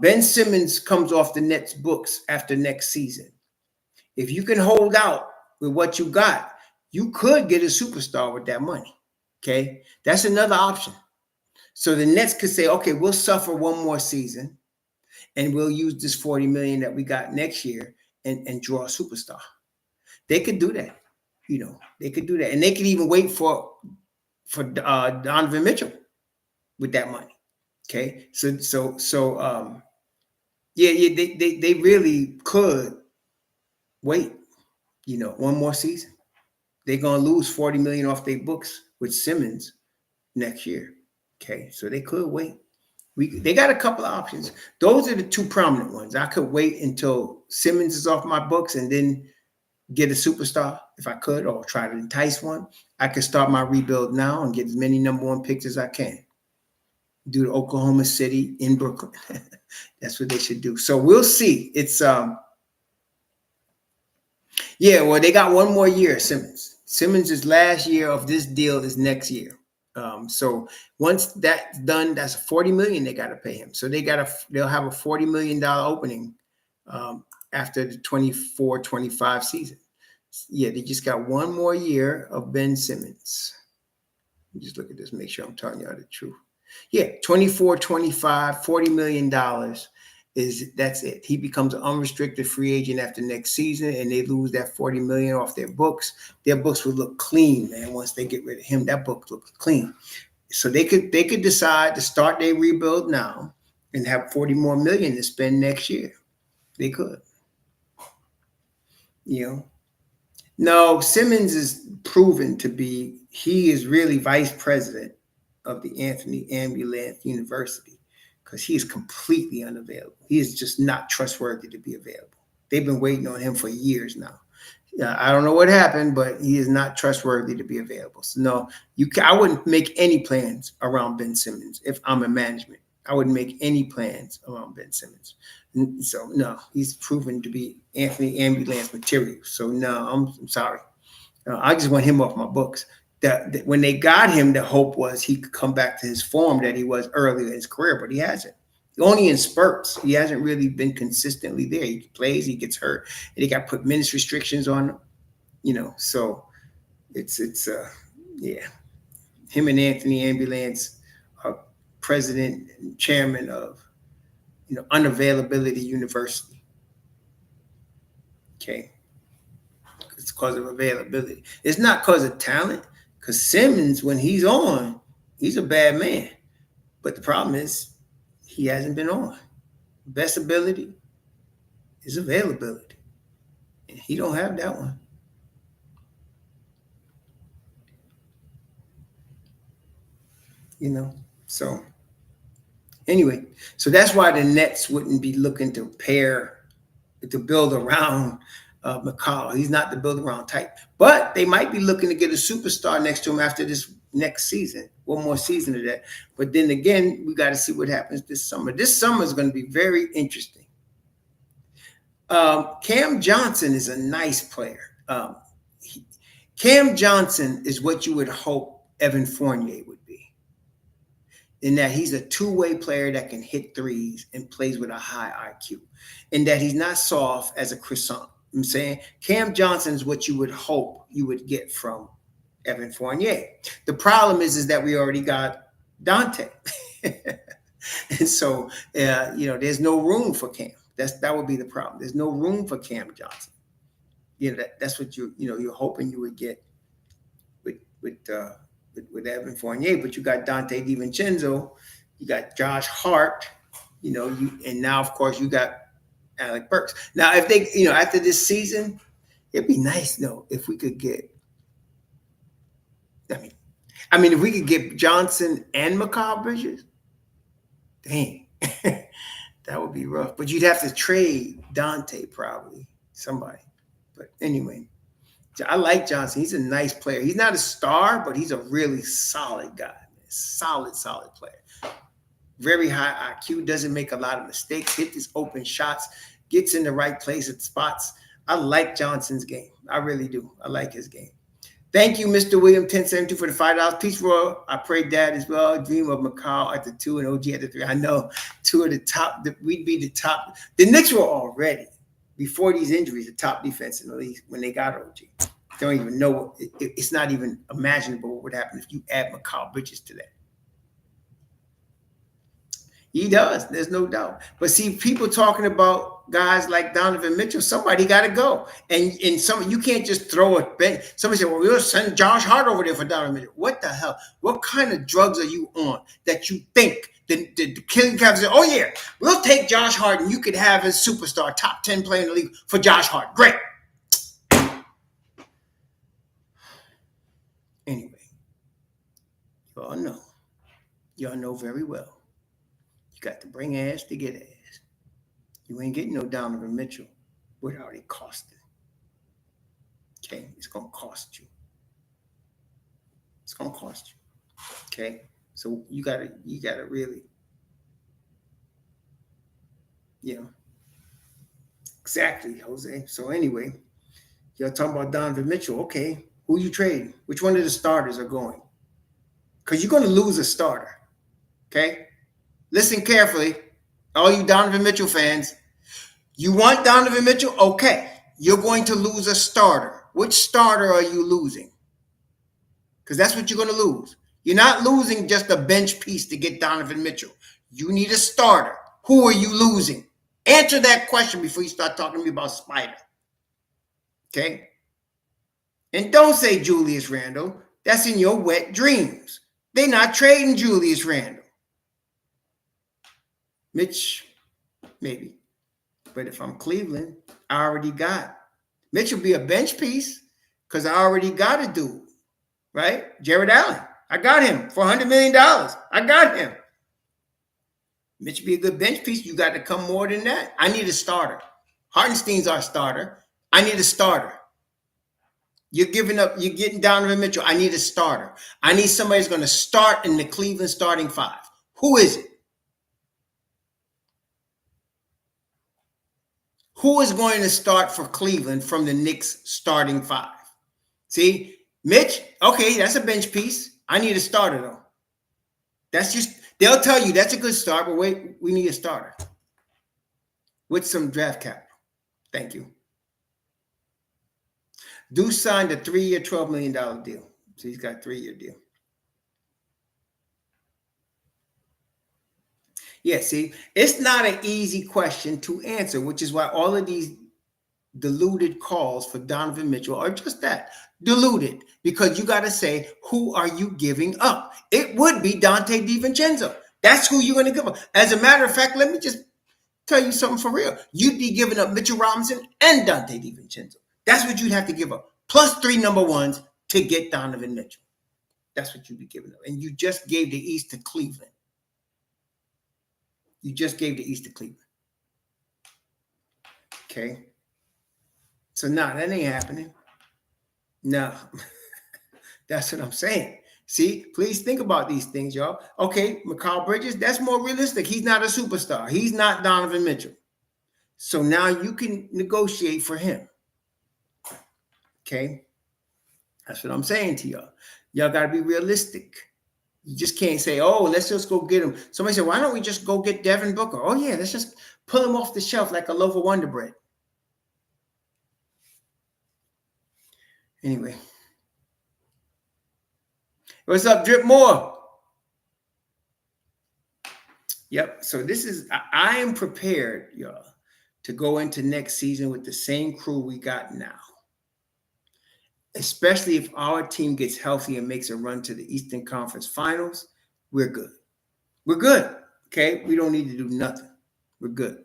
Ben Simmons comes off the Nets books after next season. If you can hold out with what you got, you could get a superstar with that money. Okay, that's another option. So the Nets could say, okay, we'll suffer one more season and we'll use this $40 million that we got next year and draw a superstar. They could do that. They could do that. And they could even wait for Donovan Mitchell with that money. Okay. So they really could wait, one more season. They're going to lose $40 million off their books with Simmons next year. Okay, so they could wait. They got a couple of options. Those are the 2 prominent ones. I could wait until Simmons is off my books and then get a superstar if I could, or try to entice one. I could start my rebuild now and get as many number 1 picks as I can. Do the Oklahoma City in Brooklyn. That's what they should do. So we'll see. It's well, they got 1 more year, Simmons. Simmons' last year of this deal is next year. So once that's done, that's $40 million they got to pay him. So they'll have a $40 million opening after the 24-25 season. Yeah, they just got 1 more year of Ben Simmons. Let me just look at this, make sure I'm telling you the truth. Yeah, 24-25, $40 million that's it. He becomes an unrestricted free agent after next season, and they lose that $40 million off their books. Their books would look clean, man. Once they get rid of him, that book looks clean. So they could decide to start their rebuild now and have $40 more million to spend next year. They could. No, Simmons is proven to be. He is really vice president of the Anthony Ambulance University. Because he is completely unavailable. He is just not trustworthy to be available. They've been waiting on him for years now. I don't know what happened, but he is not trustworthy to be available. So no, I wouldn't make any plans around Ben Simmons if I'm in management. I wouldn't make any plans around Ben Simmons. So no, he's proven to be Anthony Ambulance material. So no, I'm sorry. I just want him off my books. That when they got him, the hope was he could come back to his form that he was earlier in his career, but he hasn't. Only in spurts. He hasn't really been consistently there. He plays, he gets hurt, and he got put minutes restrictions on him. So it's yeah. Him and Anthony Ambulance are president and chairman of Unavailability University. Okay. It's because of availability. It's not because of talent. Because Simmons, when he's on, he's a bad man. But the problem is he hasn't been on. Best ability is availability. And he don't have that one. So anyway, so that's why the Nets wouldn't be looking to build around McCall. He's not the build around type. But they might be looking to get a superstar next to him after this next season. One more season of that. But then again, we got to see what happens this summer. This summer is going to be very interesting. Cam Johnson is a nice player. Cam Johnson is what you would hope Evan Fournier would be, in that he's a two-way player that can hit threes and plays with a high IQ, and that he's not soft as a croissant. I'm saying Cam Johnson is what you would hope you would get from Evan Fournier. The problem is that we already got Donte. And so, there's no room for Cam. That would be the problem. There's no room for Cam Johnson. That's what you're hoping you would get with Evan Fournier, but you got Donte Divencenzo, you got Josh Hart, and now of course you got Alec Burks. Now, if they, after this season, it'd be nice though if we could get. I mean, if we could get Johnson and Mikal Bridges, dang, that would be rough. But you'd have to trade Donte, probably somebody. But anyway, I like Johnson. He's a nice player. He's not a star, but he's a really solid guy. Solid player. Very high IQ, doesn't make a lot of mistakes, hits his open shots, gets in the right place at spots. I like Johnson's game. I really do. I like his game. Thank you, Mr. William 1072 for the $5. Peace Royal. I pray that as well. Dream of McCall at the 2 and OG at the 3. I know 2 of the top. We'd be the top. The Knicks were already, before these injuries, the top defense in the league when they got OG. Don't even know. It's not even imaginable what would happen if you add Mikal Bridges to that. He does. There's no doubt. But see, people talking about guys like Donovan Mitchell, somebody got to go. And you can't just throw a bench. Somebody said, well, we'll send Josh Hart over there for Donovan Mitchell. What the hell? What kind of drugs are you on that you think the killing captain said, oh, yeah, we'll take Josh Hart and you could have a superstar, top 10 player in the league for Josh Hart. Great. Anyway, y'all know very well. You got to bring ass to get ass. You ain't getting no Donovan Mitchell without it costing. Okay, it's gonna cost you. It's gonna cost you. Okay, so you gotta really, exactly, Jose. So anyway, y'all talking about Donovan Mitchell. Okay, who you trading? Which one of the starters are going? Because you're gonna lose a starter. Okay. Listen carefully, all you Donovan Mitchell fans. You want Donovan Mitchell? Okay. You're going to lose a starter. Which starter are you losing? Because that's what you're going to lose. You're not losing just a bench piece to get Donovan Mitchell. You need a starter. Who are you losing? Answer that question before you start talking to me about Spider. Okay? And don't say Julius Randle. That's in your wet dreams. They're not trading Julius Randle. Mitch, maybe. But if I'm Cleveland, I already got. Mitch will be a bench piece because I already got a dude, right? Jared Allen. I got him for $100 million. I got him. Mitch will be a good bench piece. You got to come more than that. I need a starter. Hartenstein's our starter. I need a starter. You're getting Donovan Mitchell. I need a starter. I need somebody who's going to start in the Cleveland starting 5. Who is it? Who is going to start for Cleveland from the Knicks starting 5? See, Mitch, okay, that's a bench piece. I need a starter, though. That's just, they'll tell you that's a good start, but wait, we need a starter with some draft capital. Thank you. Deuce signed a 3-year, $12 million deal. So he's got a 3-year deal. Yeah, see, it's not an easy question to answer, which is why all of these diluted calls for Donovan Mitchell are just that, diluted, because you got to say, who are you giving up? It would be Donte Divencenzo. That's who you're going to give up. As a matter of fact, let me just tell you something for real. You'd be giving up Mitchell Robinson and Donte Divencenzo. That's what you'd have to give up. Plus 3 number ones to get Donovan Mitchell. That's what you'd be giving up. And you just gave the East to Cleveland. You just gave the East to Cleveland. Okay. So no, that ain't happening. No. That's what I'm saying. See, please think about these things, y'all. Okay, Mikal Bridges, that's more realistic. He's not a superstar. He's not Donovan Mitchell. So now you can negotiate for him. Okay? That's what I'm saying to y'all. Y'all got to be realistic. You just can't say, oh, let's just go get him. Somebody said, why don't we just go get Devin Booker? Oh, yeah, let's just pull him off the shelf like a loaf of Wonder Bread. Anyway. What's up, Drip Moore? Yep. So this is, I am prepared, y'all, to go into next season with the same crew we got now. Especially if our team gets healthy and makes a run to the Eastern Conference Finals, we're good. We're good. Okay. We don't need to do nothing. We're good.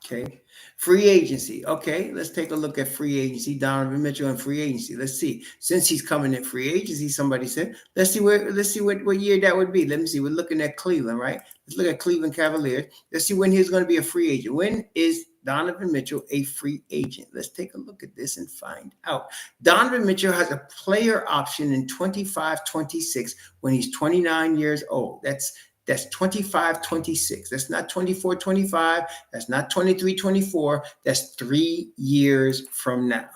Okay. Free agency. Okay. Let's take a look at free agency. Donovan Mitchell and free agency. Let's see. Since he's coming in free agency, somebody said, let's see what year that would be. Let me see. We're looking at Cleveland, right? Let's look at Cleveland Cavaliers. Let's see when he's going to be a free agent. When is Donovan Mitchell a free agent? Let's take a look at this and find out. Donovan Mitchell has a player option in 25-26 when he's 29 years old. That's 25-26. That's not 24-25. That's not 23-24. That's 3 years from now.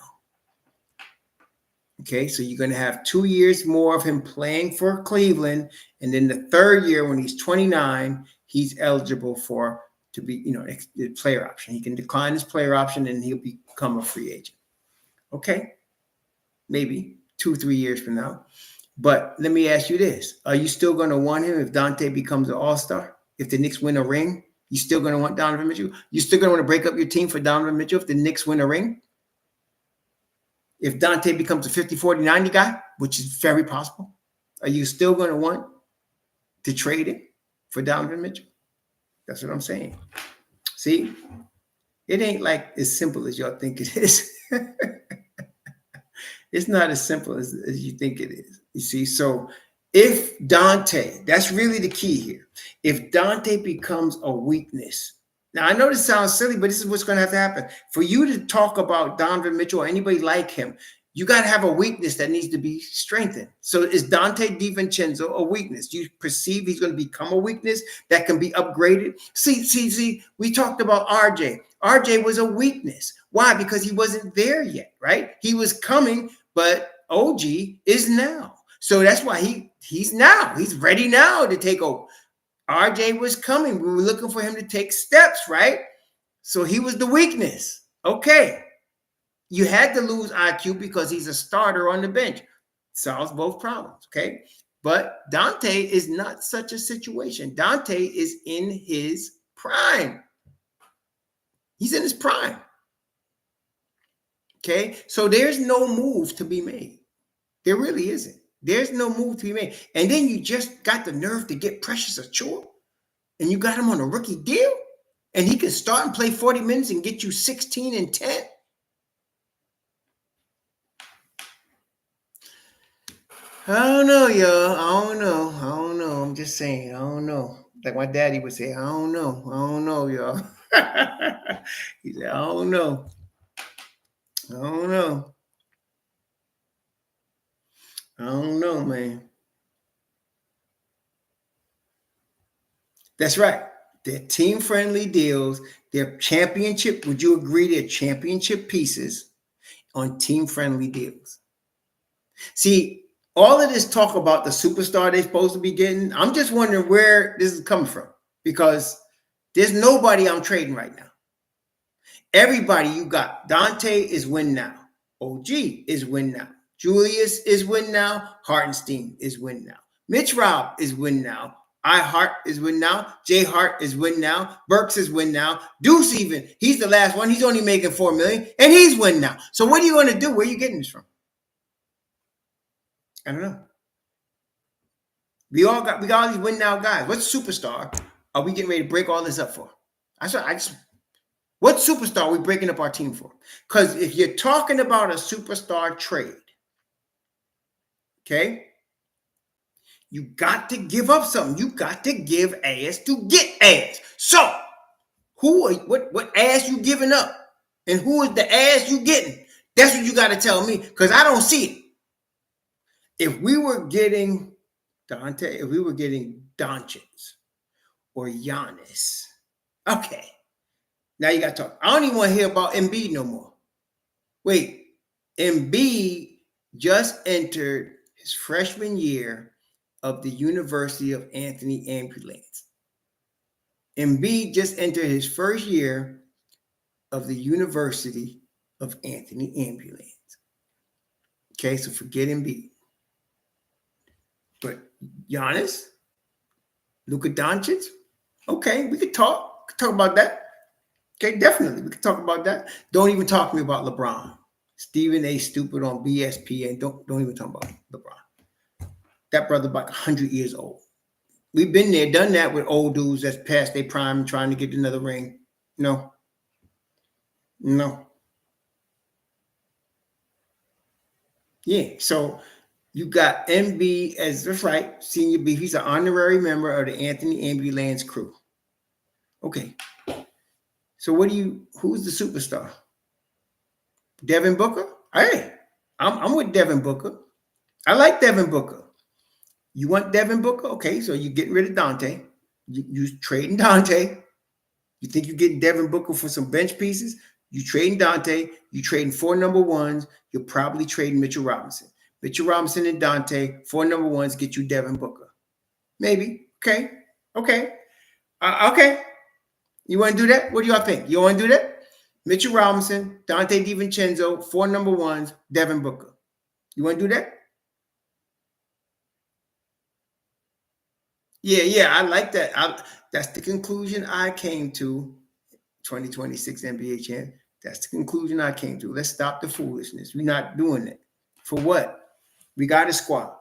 Okay, so you're going to have 2 years more of him playing for Cleveland. And then the third year, when he's 29, he's eligible to be, the player option. He can decline his player option and he'll become a free agent. Okay, maybe 2-3 years from now. But let me ask you this. Are you still going to want him if Donte becomes an all-star? If the Knicks win a ring, you still going to want Donovan Mitchell? You still going to want to break up your team for Donovan Mitchell if the Knicks win a ring? If Donte becomes a 50, 40, 90 guy, which is very possible, are you still going to want to trade it for Donovan Mitchell? That's what I'm saying. See, it ain't like as simple as y'all think it is. It's not as simple as you think it is. You see, so if Donte, that's really the key here. If Donte becomes a weakness, now I know this sounds silly, but this is what's going to have to happen. For you to talk about Donovan Mitchell or anybody like him, you got to have a weakness that needs to be strengthened. So is Donte Divencenzo a weakness? Do you perceive he's going to become a weakness that can be upgraded? See, we talked about RJ. RJ was a weakness. Why? Because he wasn't there yet, right? He was coming, but OG is now. So that's why he's now. He's ready now to take over. RJ was coming. We were looking for him to take steps, right? So he was the weakness. Okay. You had to lose IQ because he's a starter on the bench. Solves both problems, okay? But Donte is not such a situation. Donte is in his prime. He's in his prime. Okay? So there's no move to be made. There really isn't. There's no move to be made. And then you just got the nerve to get Precious Achiuwa, and you got him on a rookie deal, and he can start and play 40 minutes and get you 16 and 10. I don't know, y'all. I don't know. I'm just saying. I don't know. Like my daddy would say, I don't know, y'all. He said, I don't know. I don't know, man. That's right. They're team-friendly deals. They're championship. Would you agree they're championship pieces on team-friendly deals. See, all of this talk about the superstar they're supposed to be getting, I'm just wondering where this is coming from, because there's nobody I'm trading right now. Everybody you got, Donte is win now. OG is win now. Julius is win now. Hartenstein is win now. MitchRob is win now. Hart is win now. J Hart is win now. Burks is win now. Deuce even, he's the last one. He's only making $4 million, and he's win now. So what are you going to do? Where are you getting this from? I don't know. We got all these win now guys. What superstar are we getting ready to break all this up for? What superstar are we breaking up our team for? Because if you're talking about a superstar trade, okay, you got to give up something. You got to give ass to get ass. So, what ass you giving up? And who is the ass you getting? That's what you got to tell me, because I don't see it. If we were getting Donte, if we were getting Doncic or Giannis, okay. Now you got to talk. I don't even want to hear about Embiid no more. Wait, Embiid just entered his freshman year of the University of Anthony Ambulance. Embiid just entered his first year of the University of Anthony Ambulance. Okay, so forget Embiid. But Giannis, Luka Doncic, okay, we could talk about that. Okay, definitely. We can talk about that. Don't even talk to me about LeBron. Stephen A. Stupid on BSPN. Don't even talk about LeBron. That brother about 100 years old. We've been there, done that with old dudes that's past their prime trying to get another ring. No. Yeah, so you got MB as, that's right, senior B. He's an honorary member of the Anthony Ambulance crew. Okay. So who's the superstar? Devin Booker? Hey, I'm with Devin Booker. I like Devin Booker. You want Devin Booker? Okay, so you're getting rid of Donte. You trading Donte. You think you're getting Devin Booker for some bench pieces? You trading Donte. You trading 4 number ones. You're probably trading Mitchell Robinson. Mitchell Robinson and Donte, 4 number ones, get you Devin Booker. Maybe. Okay. Okay. You want to do that? What do y'all think? You want to do that? Mitchell Robinson, Donte Divencenzo, 4 number ones, Devin Booker. You want to do that? Yeah, I like that. That's the conclusion I came to. 2026 NBA champ. That's the conclusion I came to. Let's stop the foolishness. We're not doing it. For what? We got a squad.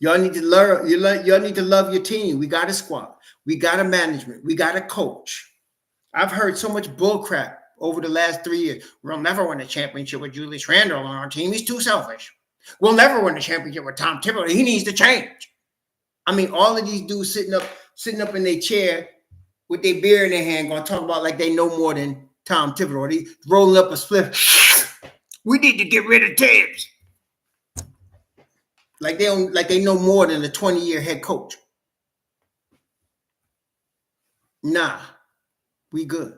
Y'all need to learn. Y'all need to love your team. We got a squad. We got a management. We got a coach. I've heard so much bull crap over the last 3 years. We'll never win a championship with Julius Randle on our team. He's too selfish. We'll never win a championship with Tom Thibodeau. He needs to change. I mean, all of these dudes sitting up in their chair with their beer in their hand, going to talk about like they know more than Tom Thibodeau. They rolling up a split. We need to get rid of Tibbs. Like they know more than a 20-year head coach. Nah, we good.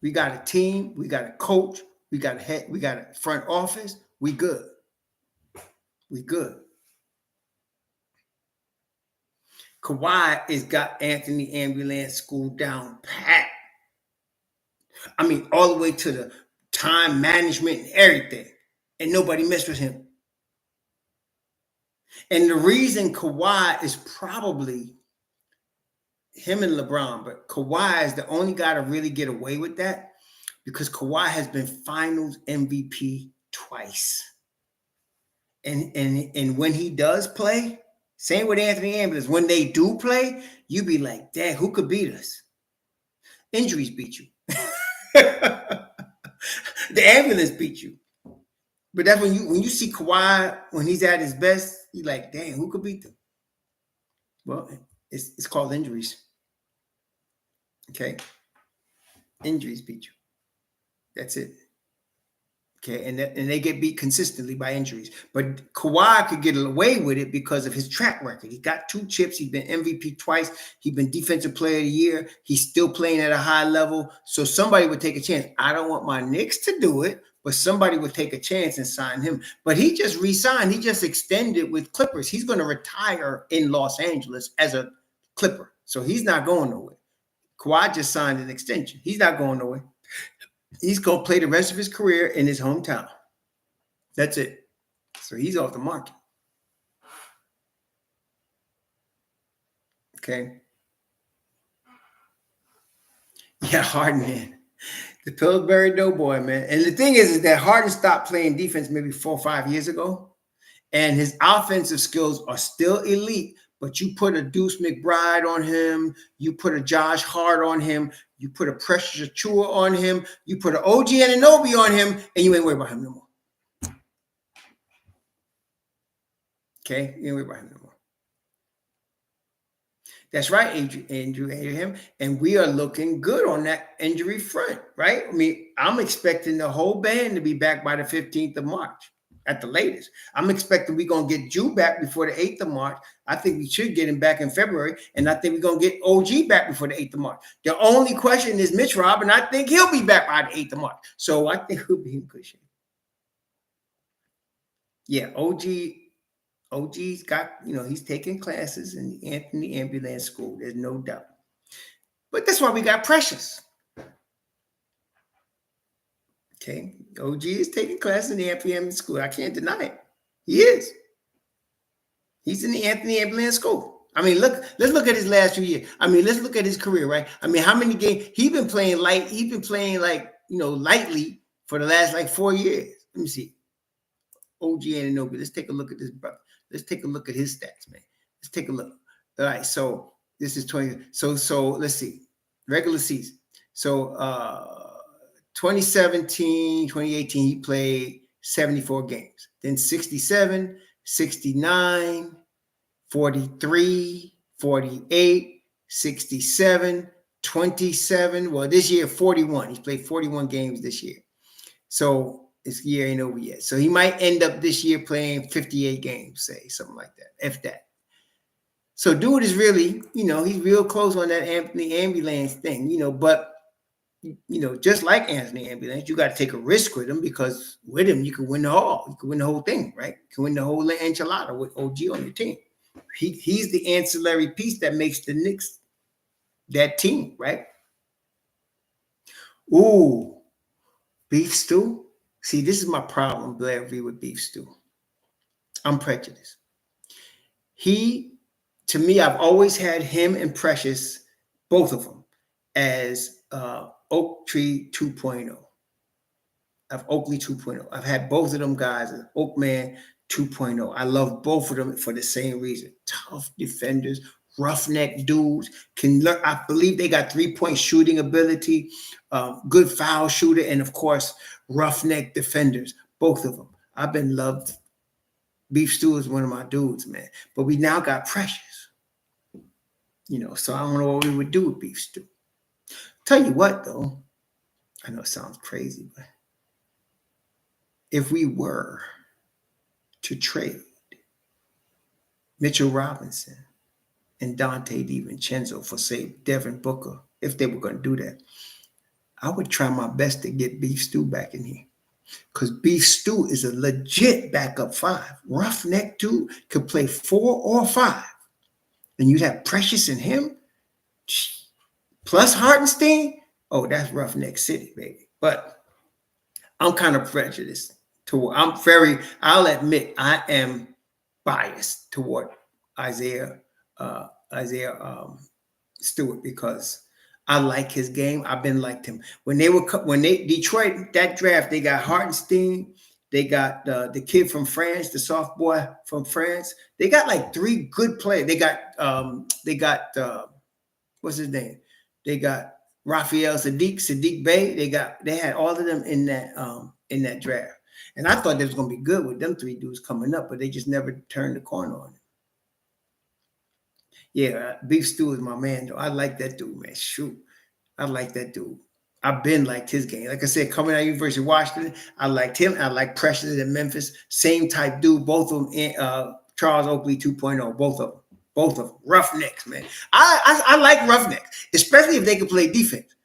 We got a team. We got a coach. We got a front office. We good. We good. Kawhi has got Anthony Ambulance school down pat. I mean, all the way to the time management and everything. And nobody messed with him. And the reason Kawhi is probably him and LeBron, but Kawhi is the only guy to really get away with that because Kawhi has been finals MVP twice. And when he does play, same with Anthony Ambulance, when they do play, you be like, dang, who could beat us? Injuries beat you. The ambulance beat you. But that's when you see Kawhi, when he's at his best, you're like, dang, who could beat them? Well, it's called injuries. Okay? Injuries beat you. That's it. Okay, and they get beat consistently by injuries. But Kawhi could get away with it because of his track record. He got 2 chips. He's been MVP twice. He's been Defensive Player of the Year. He's still playing at a high level. So somebody would take a chance. I don't want my Knicks to do it, but somebody would take a chance and sign him. But he just re-signed. He just extended with Clippers. He's going to retire in Los Angeles as a Clipper. So he's not going nowhere. Kawhi just signed an extension. He's not going nowhere. He's going to play the rest of his career in his hometown. That's it. So he's off the market. Okay. Yeah, Harden, man. The Pillsbury Doughboy, man. And the thing is that Harden stopped playing defense maybe 4 or 5 years ago. And his offensive skills are still elite. But you put a Deuce McBride on him, you put a Josh Hart on him, you put a Precious Achua on him, you put an OG Anunoby on him, and you ain't worried about him no more. Okay? You ain't worried about him no more. That's right, Andrew Abraham. And we are looking good on that injury front, right? I mean, I'm expecting the whole band to be back by the 15th of March at the latest. I'm expecting we're going to get Jew back before the 8th of March. I think we should get him back in February. And I think we're going to get OG back before the 8th of March. The only question is MitchRob, and I think he'll be back by the 8th of March. So I think we'll be in good shape. Yeah, OG's got, he's taking classes in the Anthony Ambulance School. There's no doubt. But that's why we got Precious. Okay. OG is taking classes in the Anthony Ambulance School. I can't deny it. He is. He's in the Anthony Ambulance School. I mean, let's look at his last few years. I mean, let's look at his career, right? I mean, how many games he's been playing lightly for the last 4 years. Let me see. OG Anunoby. Let's take a look at this brother. Let's take a look at his stats, man. Let's take a look. All right, so this is 20. So let's see. Regular season. So 2017, 2018, he played 74 games. Then 67, 69, 43, 48, 67, 27. Well, this year, 41. He's played 41 games this year. So his year ain't over yet. So he might end up this year playing 58 games, say, something like that, if that. So dude is really, he's real close on that Anthony Ambulance thing, but, just like Anthony Ambulance, you got to take a risk with him because with him, you can win the all. You can win the whole thing, right? You can win the whole enchilada with OG on your team. He's the ancillary piece that makes the Knicks that team, right? Ooh, beef stew. See, this is my problem, Blair V, with beef stew. I'm prejudiced. To me, I've always had him and Precious, both of them, as Oak Tree 2.0. Oakley 2.0. I've had both of them guys as Oakman 2.0. I love both of them for the same reason. Tough defenders, roughneck dudes, can learn. I believe they got 3-point shooting ability, good foul shooter, and of course, roughneck defenders, both of them. I've been loved. Beef Stew is one of my dudes, man. But we now got Precious. So I don't know what we would do with Beef Stew. Tell you what, though, I know it sounds crazy, but if we were to trade Mitchell Robinson and Donte Divencenzo for, say, Devin Booker, if they were going to do that, I would try my best to get Beef Stew back in here. Because Beef Stew is a legit backup 5. Roughneck dude could play 4 or 5. And you'd have Precious in him, plus Hartenstein. Oh, that's Roughneck City, baby. But I'm kind of prejudiced. I'll admit, I am biased toward Isaiah Stewart because I like his game. I've been liked him. When Detroit, that draft, they got Hartenstein. They got the kid from France, the soft boy from France. They got 3 good players. They got what's his name? They got Raphael Sadiq Bey. They had all of them in that draft. And I thought they was gonna be good with them 3 dudes coming up, but they just never turned the corner on it. Yeah, Beef Stew is my man, though. I like that dude, man. Shoot. I like that dude. I've been liked his game. Like I said, coming out of University of Washington, I liked him. I like Precious in Memphis. Same type dude. Both of them, Charles Oakley 2.0. Both of them. Roughnecks, man. I like roughnecks, especially if they can play defense.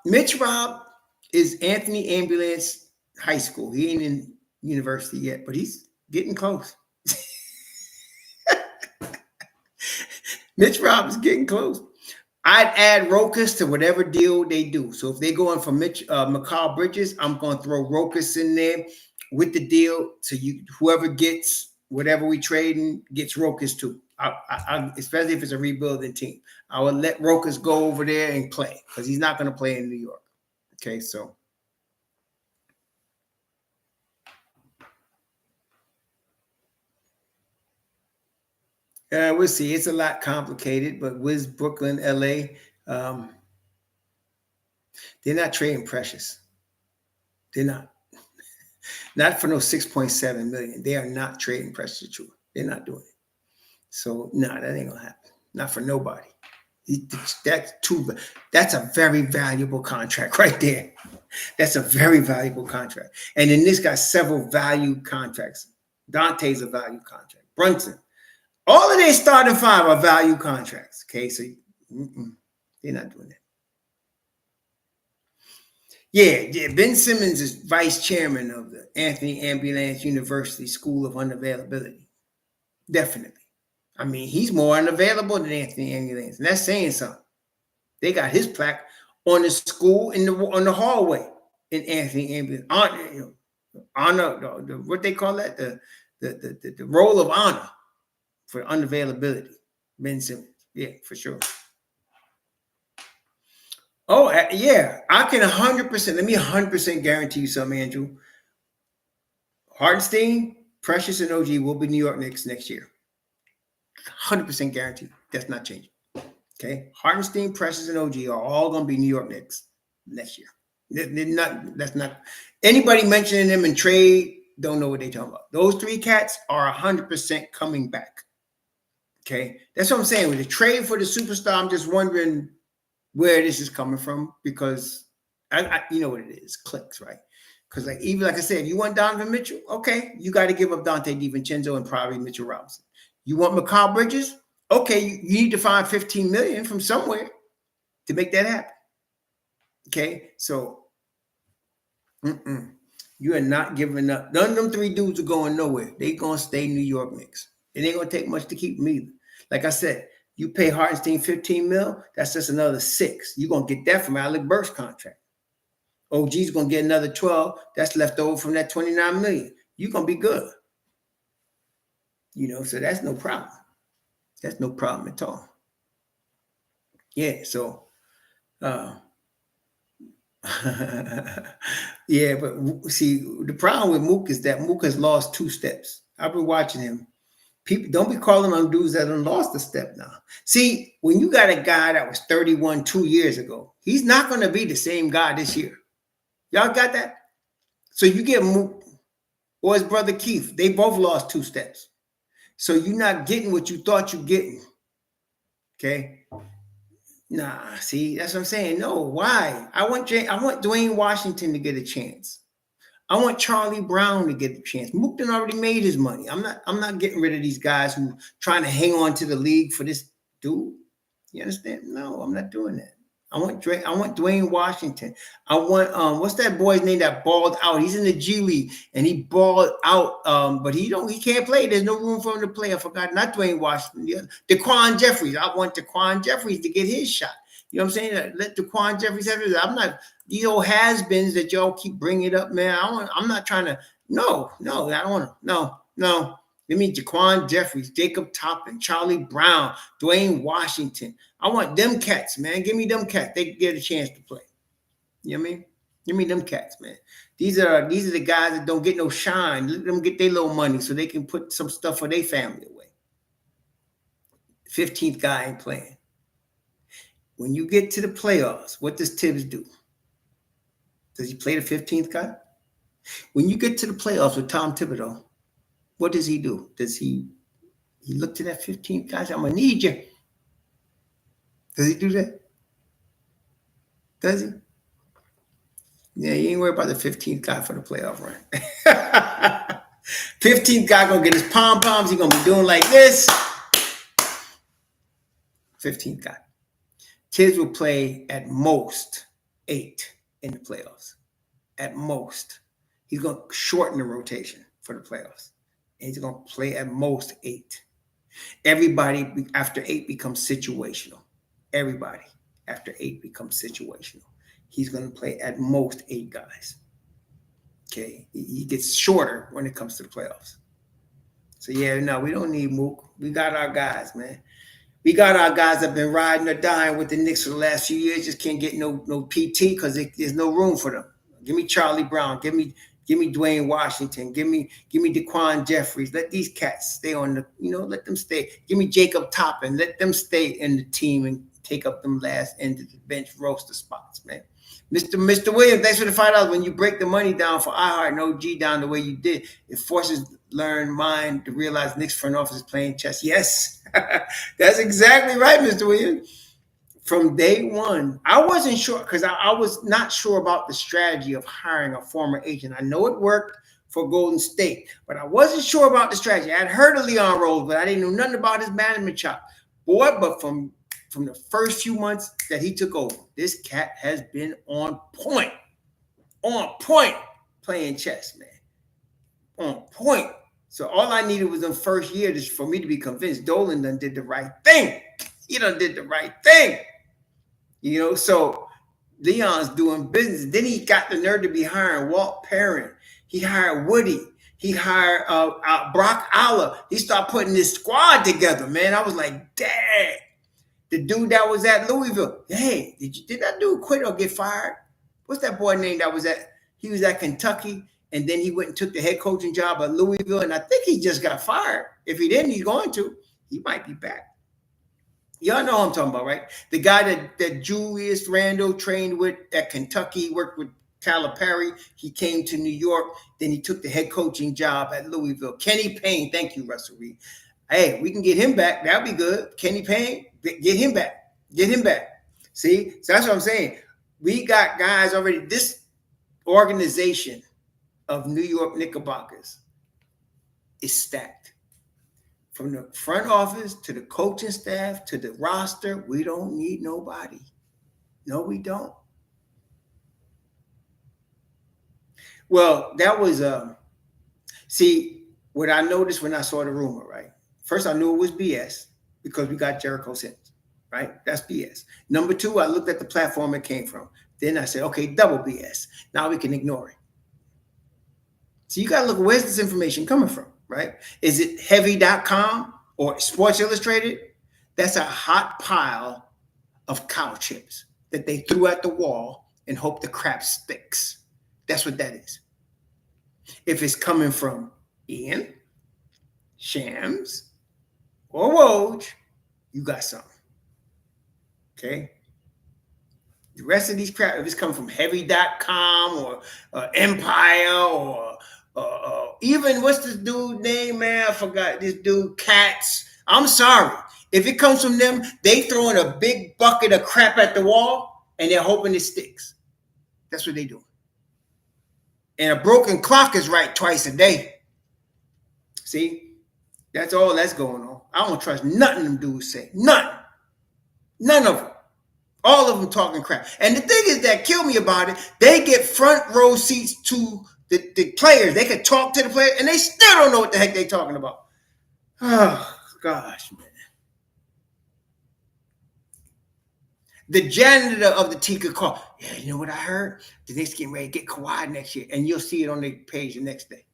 MitchRob is Anthony Ambulance High School. He ain't in university yet, but he's getting close. MitchRob is getting close. I'd add Rokas to whatever deal they do. So if they're going for Mikal Bridges, I'm going to throw Rokas in there with the deal. So whoever gets whatever we trading gets Rokas too. Especially if it's a rebuilding team, I would let Rokas go over there and play because he's not going to play in New York. Okay, so. We'll see. It's a lot complicated, but with Brooklyn, LA, they're not trading Precious. They're not. Not for no 6.7 million. They are not trading Precious Achiuwa. They're not doing it. So, no, that ain't going to happen. Not for nobody. That's a very valuable contract right there. That's a very valuable contract. And then this got several value contracts. Donte's a value contract. Brunson. All of their starting five are value contracts. Okay, so they're not doing that. Yeah. Ben Simmons is vice chairman of the Anthony Ambulance University School of Unavailability. Definitely. I mean, he's more unavailable than Anthony Ambulance, and that's saying something. They got his plaque on the school on the hallway in Anthony Ambulance. Honor, what they call that? The roll of honor for unavailability. Ben Simmons. Yeah, for sure. Oh, yeah. I can 100%. Let me 100% guarantee you something, Andrew. Hartenstein, Precious, and OG will be New York Knicks next year. 100% guaranteed. That's not changing. Okay? Hartenstein, Precious, and OG are all going to be New York Knicks next year. That's not. Anybody mentioning them in trade don't know what they're talking about. Those three cats are 100% coming back. Okay? That's what I'm saying. With the trade for the superstar, I'm just wondering where this is coming from, because I you know what it is, clicks, right? Because even like I said, you want Donovan Mitchell, okay, you got to give up Donte DiVincenzo and probably Mitchell Robinson. You want Mikal Bridges, okay, you need to find $15 million from somewhere to make that happen. Okay, so you are not giving up. None of them three dudes are going nowhere. They're going to stay New York Knicks. It ain't going to take much to keep them either. Like I said, you pay Hartenstein $15 million, that's just another $6 million. You're going to get that from Alec Burks' contract. OG's going to get another 12. That's left over from that $29 million. You're going to be good. So that's no problem. That's no problem at all. Yeah, so, yeah, but see, the problem with Mook is that Mook has lost 2 steps. I've been watching him. People don't be calling on dudes that have lost a step now. See, when you got a guy that was 31 2 years ago, he's not going to be the same guy this year. Y'all got that? So you get Mook or his brother Keith. They both lost 2 steps. So you're not getting what you thought you're getting. Okay? Nah, see, that's what I'm saying. No, why? I want Dwayne Washington to get a chance. I want Charlie Brown to get the chance. Mook done already made his money. I'm not getting rid of these guys who trying to hang on to the league for this dude. You understand? No, I'm not doing that. I want Dwayne Washington. I want what's that boy's name that balled out? He's in the G League and he balled out. But he can't play. There's no room for him to play. I forgot. Not Dwayne Washington. Daquan Jeffries. I want Daquan Jeffries to get his shot. You know what I'm saying? Let Daquan Jeffries have it. I'm not these old has-beens that y'all keep bringing it up, man. I'm not trying to. No, I don't want to. No. Give me Daquan Jeffries, Jacob Toppin, Charlie Brown, Dwayne Washington. I want them cats, man. Give me them cats. They get a chance to play. You know what I mean? Give me them cats, man. These are the guys that don't get no shine. Let them get their little money so they can put some stuff for their family away. 15th guy ain't playing. When you get to the playoffs, what does Tibbs do? Does he play the 15th guy? When you get to the playoffs with Tom Thibodeau, what does he do? Does he look to that 15th guy? I'm going to need you. Does he do that? Does he? Yeah, you ain't worried about the 15th guy for the playoff run. 15th guy going to get his pom-poms. He's going to be doing like this. 15th guy. Tibbs will play at most 8 in the playoffs at most. He's going to shorten the rotation for the playoffs. And he's going to play at most 8. Everybody after 8 becomes situational. Everybody after 8 becomes situational. He's going to play at most 8 guys. Okay. He gets shorter when it comes to the playoffs. So, yeah, no, we don't need Mook. We got our guys, man. We got our guys that have been riding or dying with the Knicks for the last few years. Just can't get no PT because there's no room for them. Give me Charlie Brown. Give me Dwayne Washington. Give me Daquan Jeffries. Let these cats stay on the, let them stay. Give me Jacob Toppin. Let them stay in the team and take up them last end of the bench roster spots, man. Mr. Williams, thanks for the $5. When you break the money down for iHeart and OG down the way you did, it forces learn mind to realize Knicks front office is playing chess. Yes, that's exactly right, Mr. Williams. From day one, I wasn't sure because I was not sure about the strategy of hiring a former agent. I know it worked for Golden State, but I wasn't sure about the strategy. I had heard of Leon Rose, but I didn't know nothing about his management chop. Boy, but from the first few months that he took over, this cat has been on point playing chess, man. On point. So all I needed was the first year just for me to be convinced Dolan done did the right thing. He done did the right thing. So Leon's doing business. Then he got the nerve to be hiring Walt Perrin. He hired Woody. He hired Brock Aller. He started putting this squad together, man. I was like, dang. The dude that was at Louisville, hey, did that dude quit or get fired? What's that boy name that was he was at Kentucky, and then he went and took the head coaching job at Louisville, and I think he just got fired. If he didn't, he's going to. He might be back. Y'all know what I'm talking about, right? The guy that Julius Randle trained with at Kentucky, worked with Calipari. He came to New York, then he took the head coaching job at Louisville. Kenny Payne, thank you, Russell Reed. Hey, we can get him back. That'd be good. Kenny Payne, get him back. Get him back. See? So that's what I'm saying. We got guys already. This organization of New York Knickerbockers is stacked. From the front office to the coaching staff to the roster, we don't need nobody. No, we don't. Well, that was see what I noticed when I saw the rumor, right? First, I knew it was BS because we got Jericho Sims, right? That's BS. Number 2, I looked at the platform it came from. Then I said, okay, double BS. Now we can ignore it. So you got to look, where's this information coming from, right? Is it heavy.com or Sports Illustrated? That's a hot pile of cow chips that they threw at the wall and hope the crap sticks. That's what that is. If it's coming from Ian, Shams, or Woj, you got something. Okay? The rest of these crap, if it's coming from heavy.com or Empire or even, what's this dude name, man? I forgot this dude, Cats. I'm sorry. If it comes from them, they throwing a big bucket of crap at the wall and they're hoping it sticks. That's what they do. And a broken clock is right twice a day. See? That's all that's going on. I don't trust nothing them dudes say. None. None of them. All of them talking crap. And the thing is that kill me about it, they get front row seats to the players. They can talk to the players, and they still don't know what the heck they're talking about. Oh, gosh, man. The janitor of the team could call. Yeah, you know what I heard? The Knicks getting ready to get Kawhi next year, and you'll see it on the page the next day.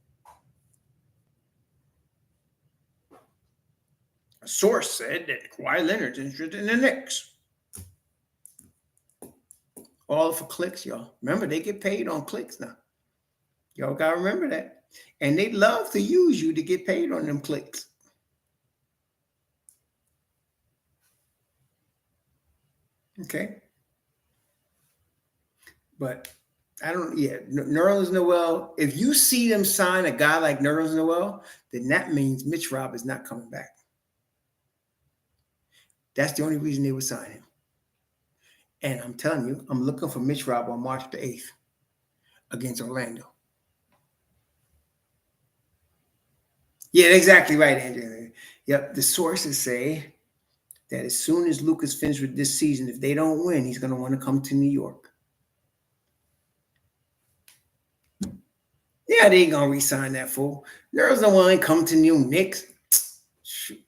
A source said that Kawhi Leonard's interested in the Knicks. All for clicks, y'all. Remember, they get paid on clicks now. Y'all got to remember that. And they love to use you to get paid on them clicks. Okay? But I don't, Nerlens Noel, if you see them sign a guy like Nerlens Noel, then that means MitchRob is not coming back. That's the only reason they would sign him. And I'm telling you, I'm looking for MitchRob on March the 8th against Orlando. Yeah, exactly right, Andrew. Yep, the sources say that as soon as Luka's finished with this season, if they don't win, he's going to want to come to New York. Yeah, they ain't gonna resign that fool. Nerds don't want to come to new Knicks. Shoot.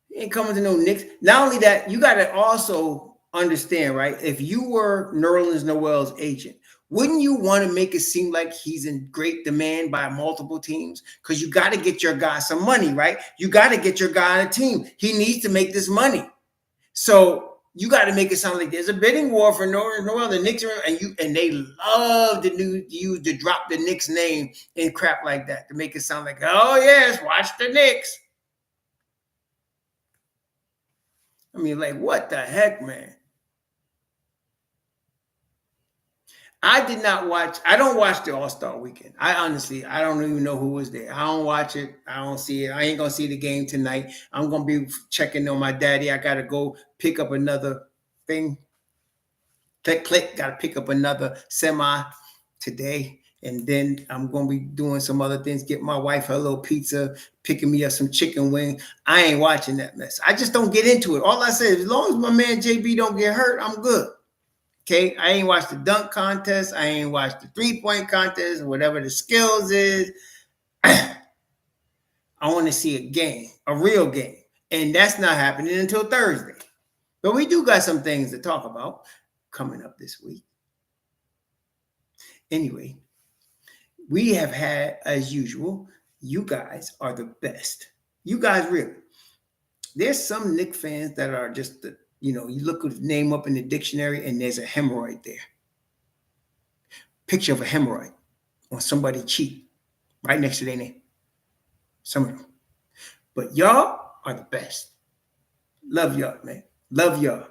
He ain't coming to no Knicks. Not only that, you gotta also understand, right? If you were Nerlens Noel's agent, wouldn't you want to make it seem like he's in great demand by multiple teams? Because you got to get your guy some money, right? You got to get your guy on a team. He needs to make this money. So you got to make it sound like there's a bidding war for Noel. The Knicks are, and they love to drop the Knicks name and crap like that to make it sound like, oh yes, watch the Knicks. I mean, like, what the heck, man? I did not watch. I don't watch the All-Star Weekend. I don't even know who was there. I don't watch it. I don't see it. I ain't gonna see the game tonight. I'm gonna be checking on my daddy. I gotta go pick up another thing. Click. Gotta pick up another semi today. And then I'm gonna be doing some other things. Get my wife her little pizza, picking me up some chicken wing. I ain't watching that mess. I just don't get into it. All I say is, as long as my man JB don't get hurt, I'm good. Okay, I ain't watched the dunk contest. I ain't watched the 3-point contest, whatever the skills is. I want to see a game, a real game. And that's not happening until Thursday. But we do got some things to talk about coming up this week. Anyway, we have had, as usual, you guys are the best. You guys really. There's some Knicks fans that are just, you look at the name up in the dictionary and there's a hemorrhoid there. Picture of a hemorrhoid on somebody's cheek right next to their name. Some of them. But y'all are the best. Love y'all, man. Love y'all.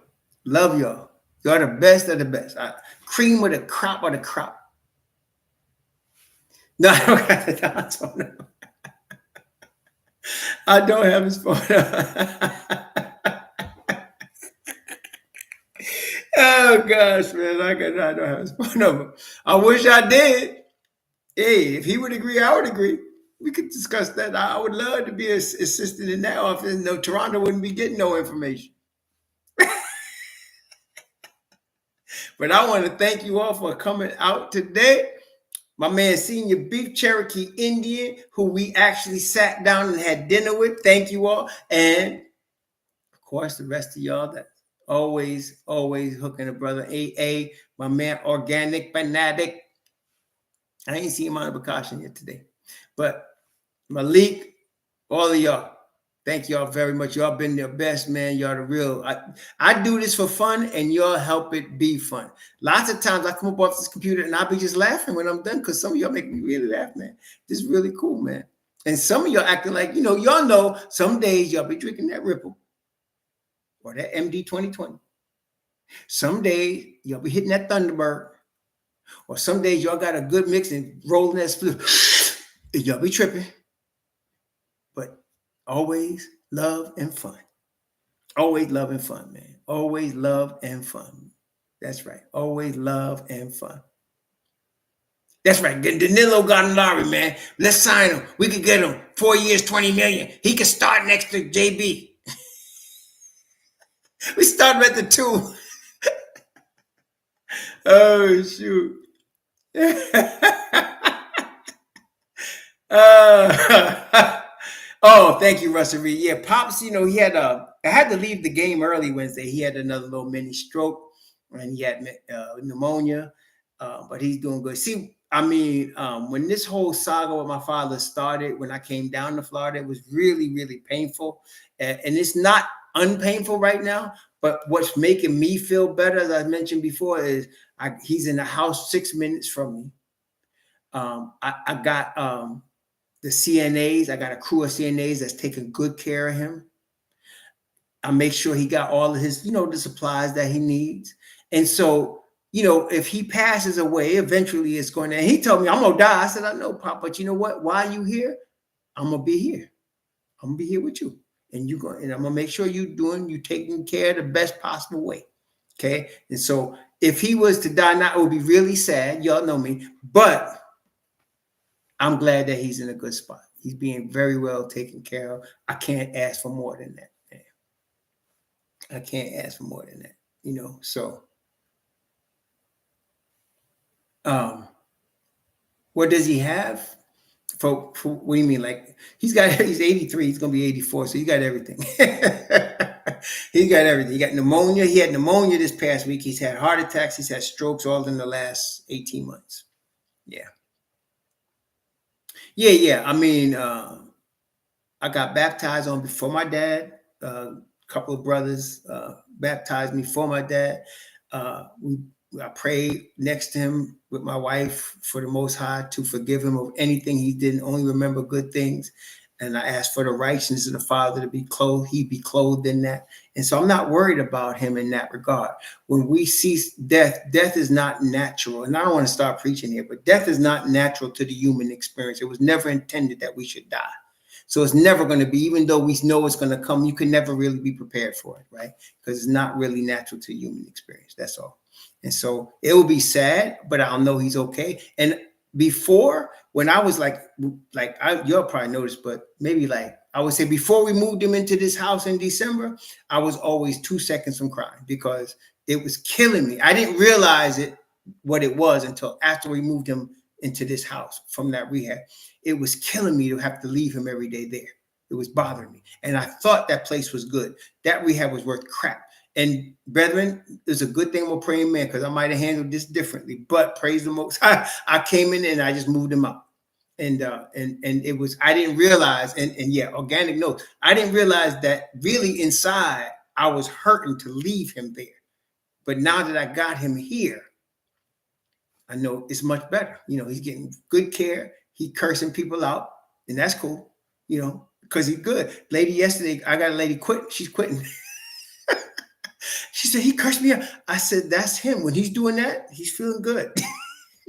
Love y'all. Y'all the best of the best. Cream of the crop of the crop. No, I don't have the phone number. I don't have his phone number. Oh gosh, man, I don't have his phone number. I wish I did. Hey, if he would agree, I would agree. We could discuss that. I would love to be an assistant in that office. No, Toronto wouldn't be getting no information. But I want to thank you all for coming out today. My man, Senior Beef Cherokee Indian, who we actually sat down and had dinner with. Thank you all. And of course, the rest of y'all that always hooking a brother. AA, my man, Organic Fanatic. I ain't seen him on a precaution yet today. But Malik, all of y'all, thank y'all very much. Y'all been the best, man. Y'all the real. I do this for fun, and y'all help it be fun. Lots of times I come up off this computer and I'll be just laughing when I'm done because some of y'all make me really laugh, man. This is really cool, man. And some of y'all acting like, y'all know some days y'all be drinking that Ripple or that MD 2020. Some days y'all be hitting that Thunderbird. Or some days y'all got a good mix and rolling that split. Y'all be tripping. But always love and fun. Always love and fun, man. Always love and fun. That's right. Always love and fun. That's right. Danilo Gallinari, man. Let's sign him. We could get him 4 years, $20 million. He could start next to JB. We start him at the 2. Oh, shoot. Oh, thank you, Russell Reed. Yeah, Pops, he had I had to leave the game early Wednesday. He had another little mini stroke and he had pneumonia, but he's doing good. See, I mean, when this whole saga with my father started, when I came down to Florida, it was really, really painful. And it's not unpainful right now, but what's making me feel better, as I mentioned before, is he's in the house 6 minutes from me. I got the CNAs. I got a crew of CNAs that's taking good care of him. I make sure he got all of his, the supplies that he needs. And so, if he passes away, eventually it's going to, and he told me, I'm going to die. I said, I know, Pop, but you know what? While you here, I'm going to be here. I'm going to be here with you. And I'm going to make sure you taking care the best possible way. Okay. And so if he was to die now, it would be really sad. Y'all know me, but I'm glad that he's in a good spot. He's being very well taken care of. I can't ask for more than that, man. I can't ask for more than that, so What does he have? For what do you mean? Like he's 83, he's gonna be 84, so he got everything. He got everything. He got pneumonia. He had pneumonia this past week. He's had heart attacks, he's had strokes all in the last 18 months. Yeah. Yeah. I mean, I got baptized on before my dad. A couple of brothers baptized me for my dad. We I prayed next to him with my wife for the Most High to forgive him of anything he didn't only remember good things. And I asked for the righteousness of the Father to be clothed. He'd be clothed in that. And so I'm not worried about him in that regard. When we see death, death is not natural. And I don't want to start preaching here, but death is not natural to the human experience. It was never intended that we should die. So it's never going to be, even though we know it's going to come, you can never really be prepared for it, right? Because it's not really natural to human experience. That's all. And so it will be sad, but I'll know he's okay. And before, when I was you'll probably notice, but maybe I would say before we moved him into this house in December, I was always 2 seconds from crying because it was killing me. I didn't realize what it was until after we moved him into this house from that rehab. It was killing me to have to leave him every day there. It was bothering me. And I thought that place was good. That rehab was worth crap. And brethren, it's a good thing we're praying, man, because I might have handled this differently. But praise the Most High, I came in and I just moved him out. And it was, I didn't realize, and yeah, organic notes, I didn't realize that really inside I was hurting to leave him there. But now that I got him here, I know it's much better. He's getting good care. He cursing people out, and that's cool, because he's good. Lady yesterday, I got a lady quit. She's quitting. She said, he cursed me out. I said, that's him. When he's doing that, he's feeling good.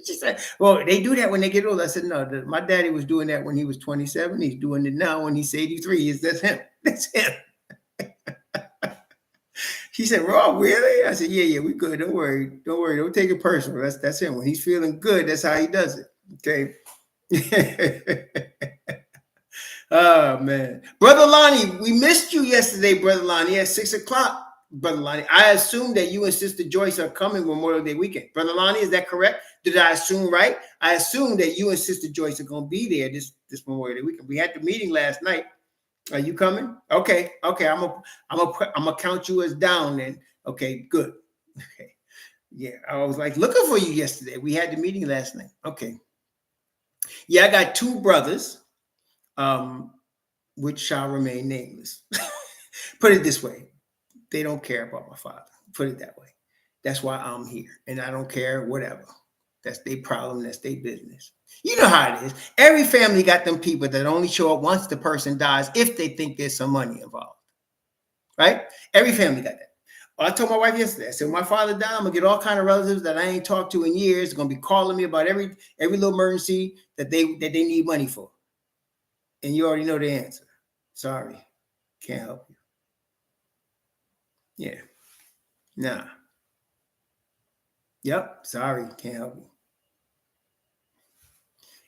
She said, well, they do that when they get old. I said, no, my daddy was doing that when he was 27. He's doing it now when he's 83. That's him. That's him. She said, Rob, really? I said, yeah, we good. Don't worry. Don't take it personal. That's him. When he's feeling good, that's how he does it. Okay. Oh, man. Brother Lonnie, we missed you yesterday, Brother Lonnie, at 6 o'clock. Brother Lonnie, I assume that you and Sister Joyce are coming Memorial Day weekend. Brother Lonnie, is that correct? Did I assume right? I assume that you and Sister Joyce are going to be there this Memorial Day weekend. We had the meeting last night. Are you coming? Okay. I'm gonna count you as down then. Okay, good. Okay. Yeah, I was looking for you yesterday. We had the meeting last night. Okay. Yeah, I got 2 brothers, which shall remain nameless. Put it this way. They don't care about my father. Put it that way. That's why I'm here. And I don't care, whatever. That's their problem. That's their business. You know how it is. Every family got them people that only show up once the person dies if they think there's some money involved. Right? Every family got that. I told my wife yesterday, I said, when my father died, I'm going to get all kind of relatives that I ain't talked to in years. They're going to be calling me about every little emergency that they need money for. And you already know the answer. Sorry. Can't help you. Yeah. Nah. Yep. Sorry. Can't help you.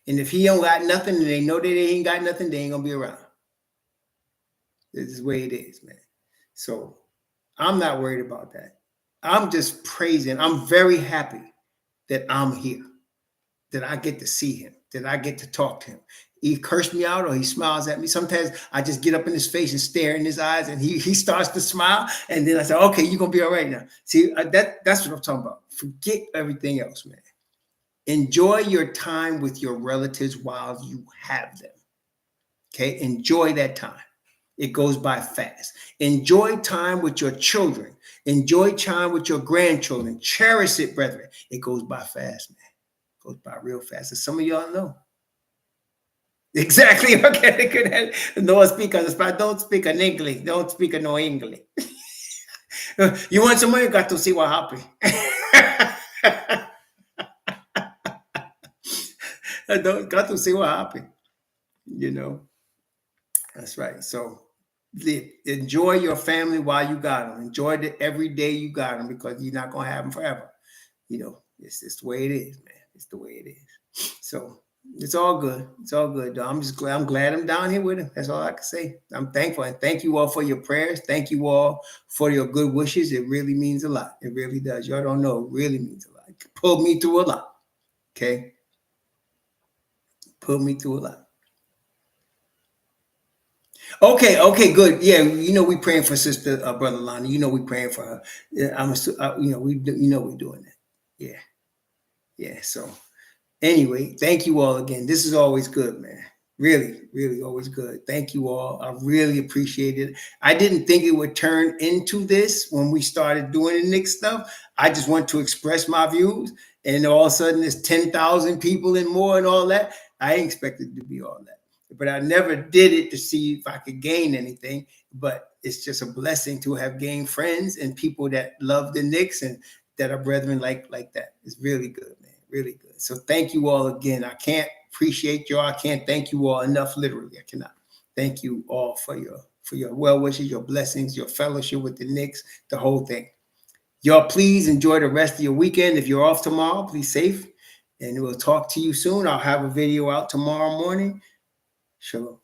And if he don't got nothing and they know that they ain't got nothing, they ain't going to be around. This is the way it is, man. So I'm not worried about that. I'm just praising. I'm very happy that I'm here, that I get to see him, that I get to talk to him. He cursed me out or he smiles at me. Sometimes I just get up in his face and stare in his eyes and he starts to smile. And then I say, okay, you're going to be all right now. See, that's what I'm talking about. Forget everything else, man. Enjoy your time with your relatives while you have them. Okay, enjoy that time. It goes by fast. Enjoy time with your children. Enjoy time with your grandchildren. Cherish it, brethren. It goes by fast, man. It goes by real fast. As some of y'all know. Exactly. Okay. No speaker. Don't speak an English. Don't speak no English. You want some money? You got to see what happened. Got to see what happened. That's right. So enjoy your family while you got them. Enjoy every day you got them because you're not going to have them forever. It's just the way it is, man. It's the way it is. So it's all good. It's all good, though. I'm glad I'm down here with him. That's all I can say. I'm thankful. And thank you all for your prayers. Thank you all for your good wishes. It really means a lot. It really does. Y'all don't know. It really means a lot. It pulled me through a lot. Okay. Put me through a lot. Okay, good. Yeah, we praying for sister, brother Lonnie. We praying for her. Yeah, we're doing that. Yeah, yeah. So anyway, thank you all again. This is always good, man. Really, really always good. Thank you all. I really appreciate it. I didn't think it would turn into this when we started doing the Knicks stuff. I just want to express my views, and all of a sudden there's 10,000 people and more and all that. I ain't expected it to be all that. But I never did it to see if I could gain anything. But it's just a blessing to have gained friends and people that love the Knicks and that are brethren like that. It's really good, man. Really good. So thank you all again. I can't appreciate y'all. I can't thank you all enough. Literally, I cannot. Thank you all for your well wishes, your blessings, your fellowship with the Knicks, the whole thing. Y'all, please enjoy the rest of your weekend. If you're off tomorrow, please safe. And we'll talk to you soon. I'll have a video out tomorrow morning. Shalom.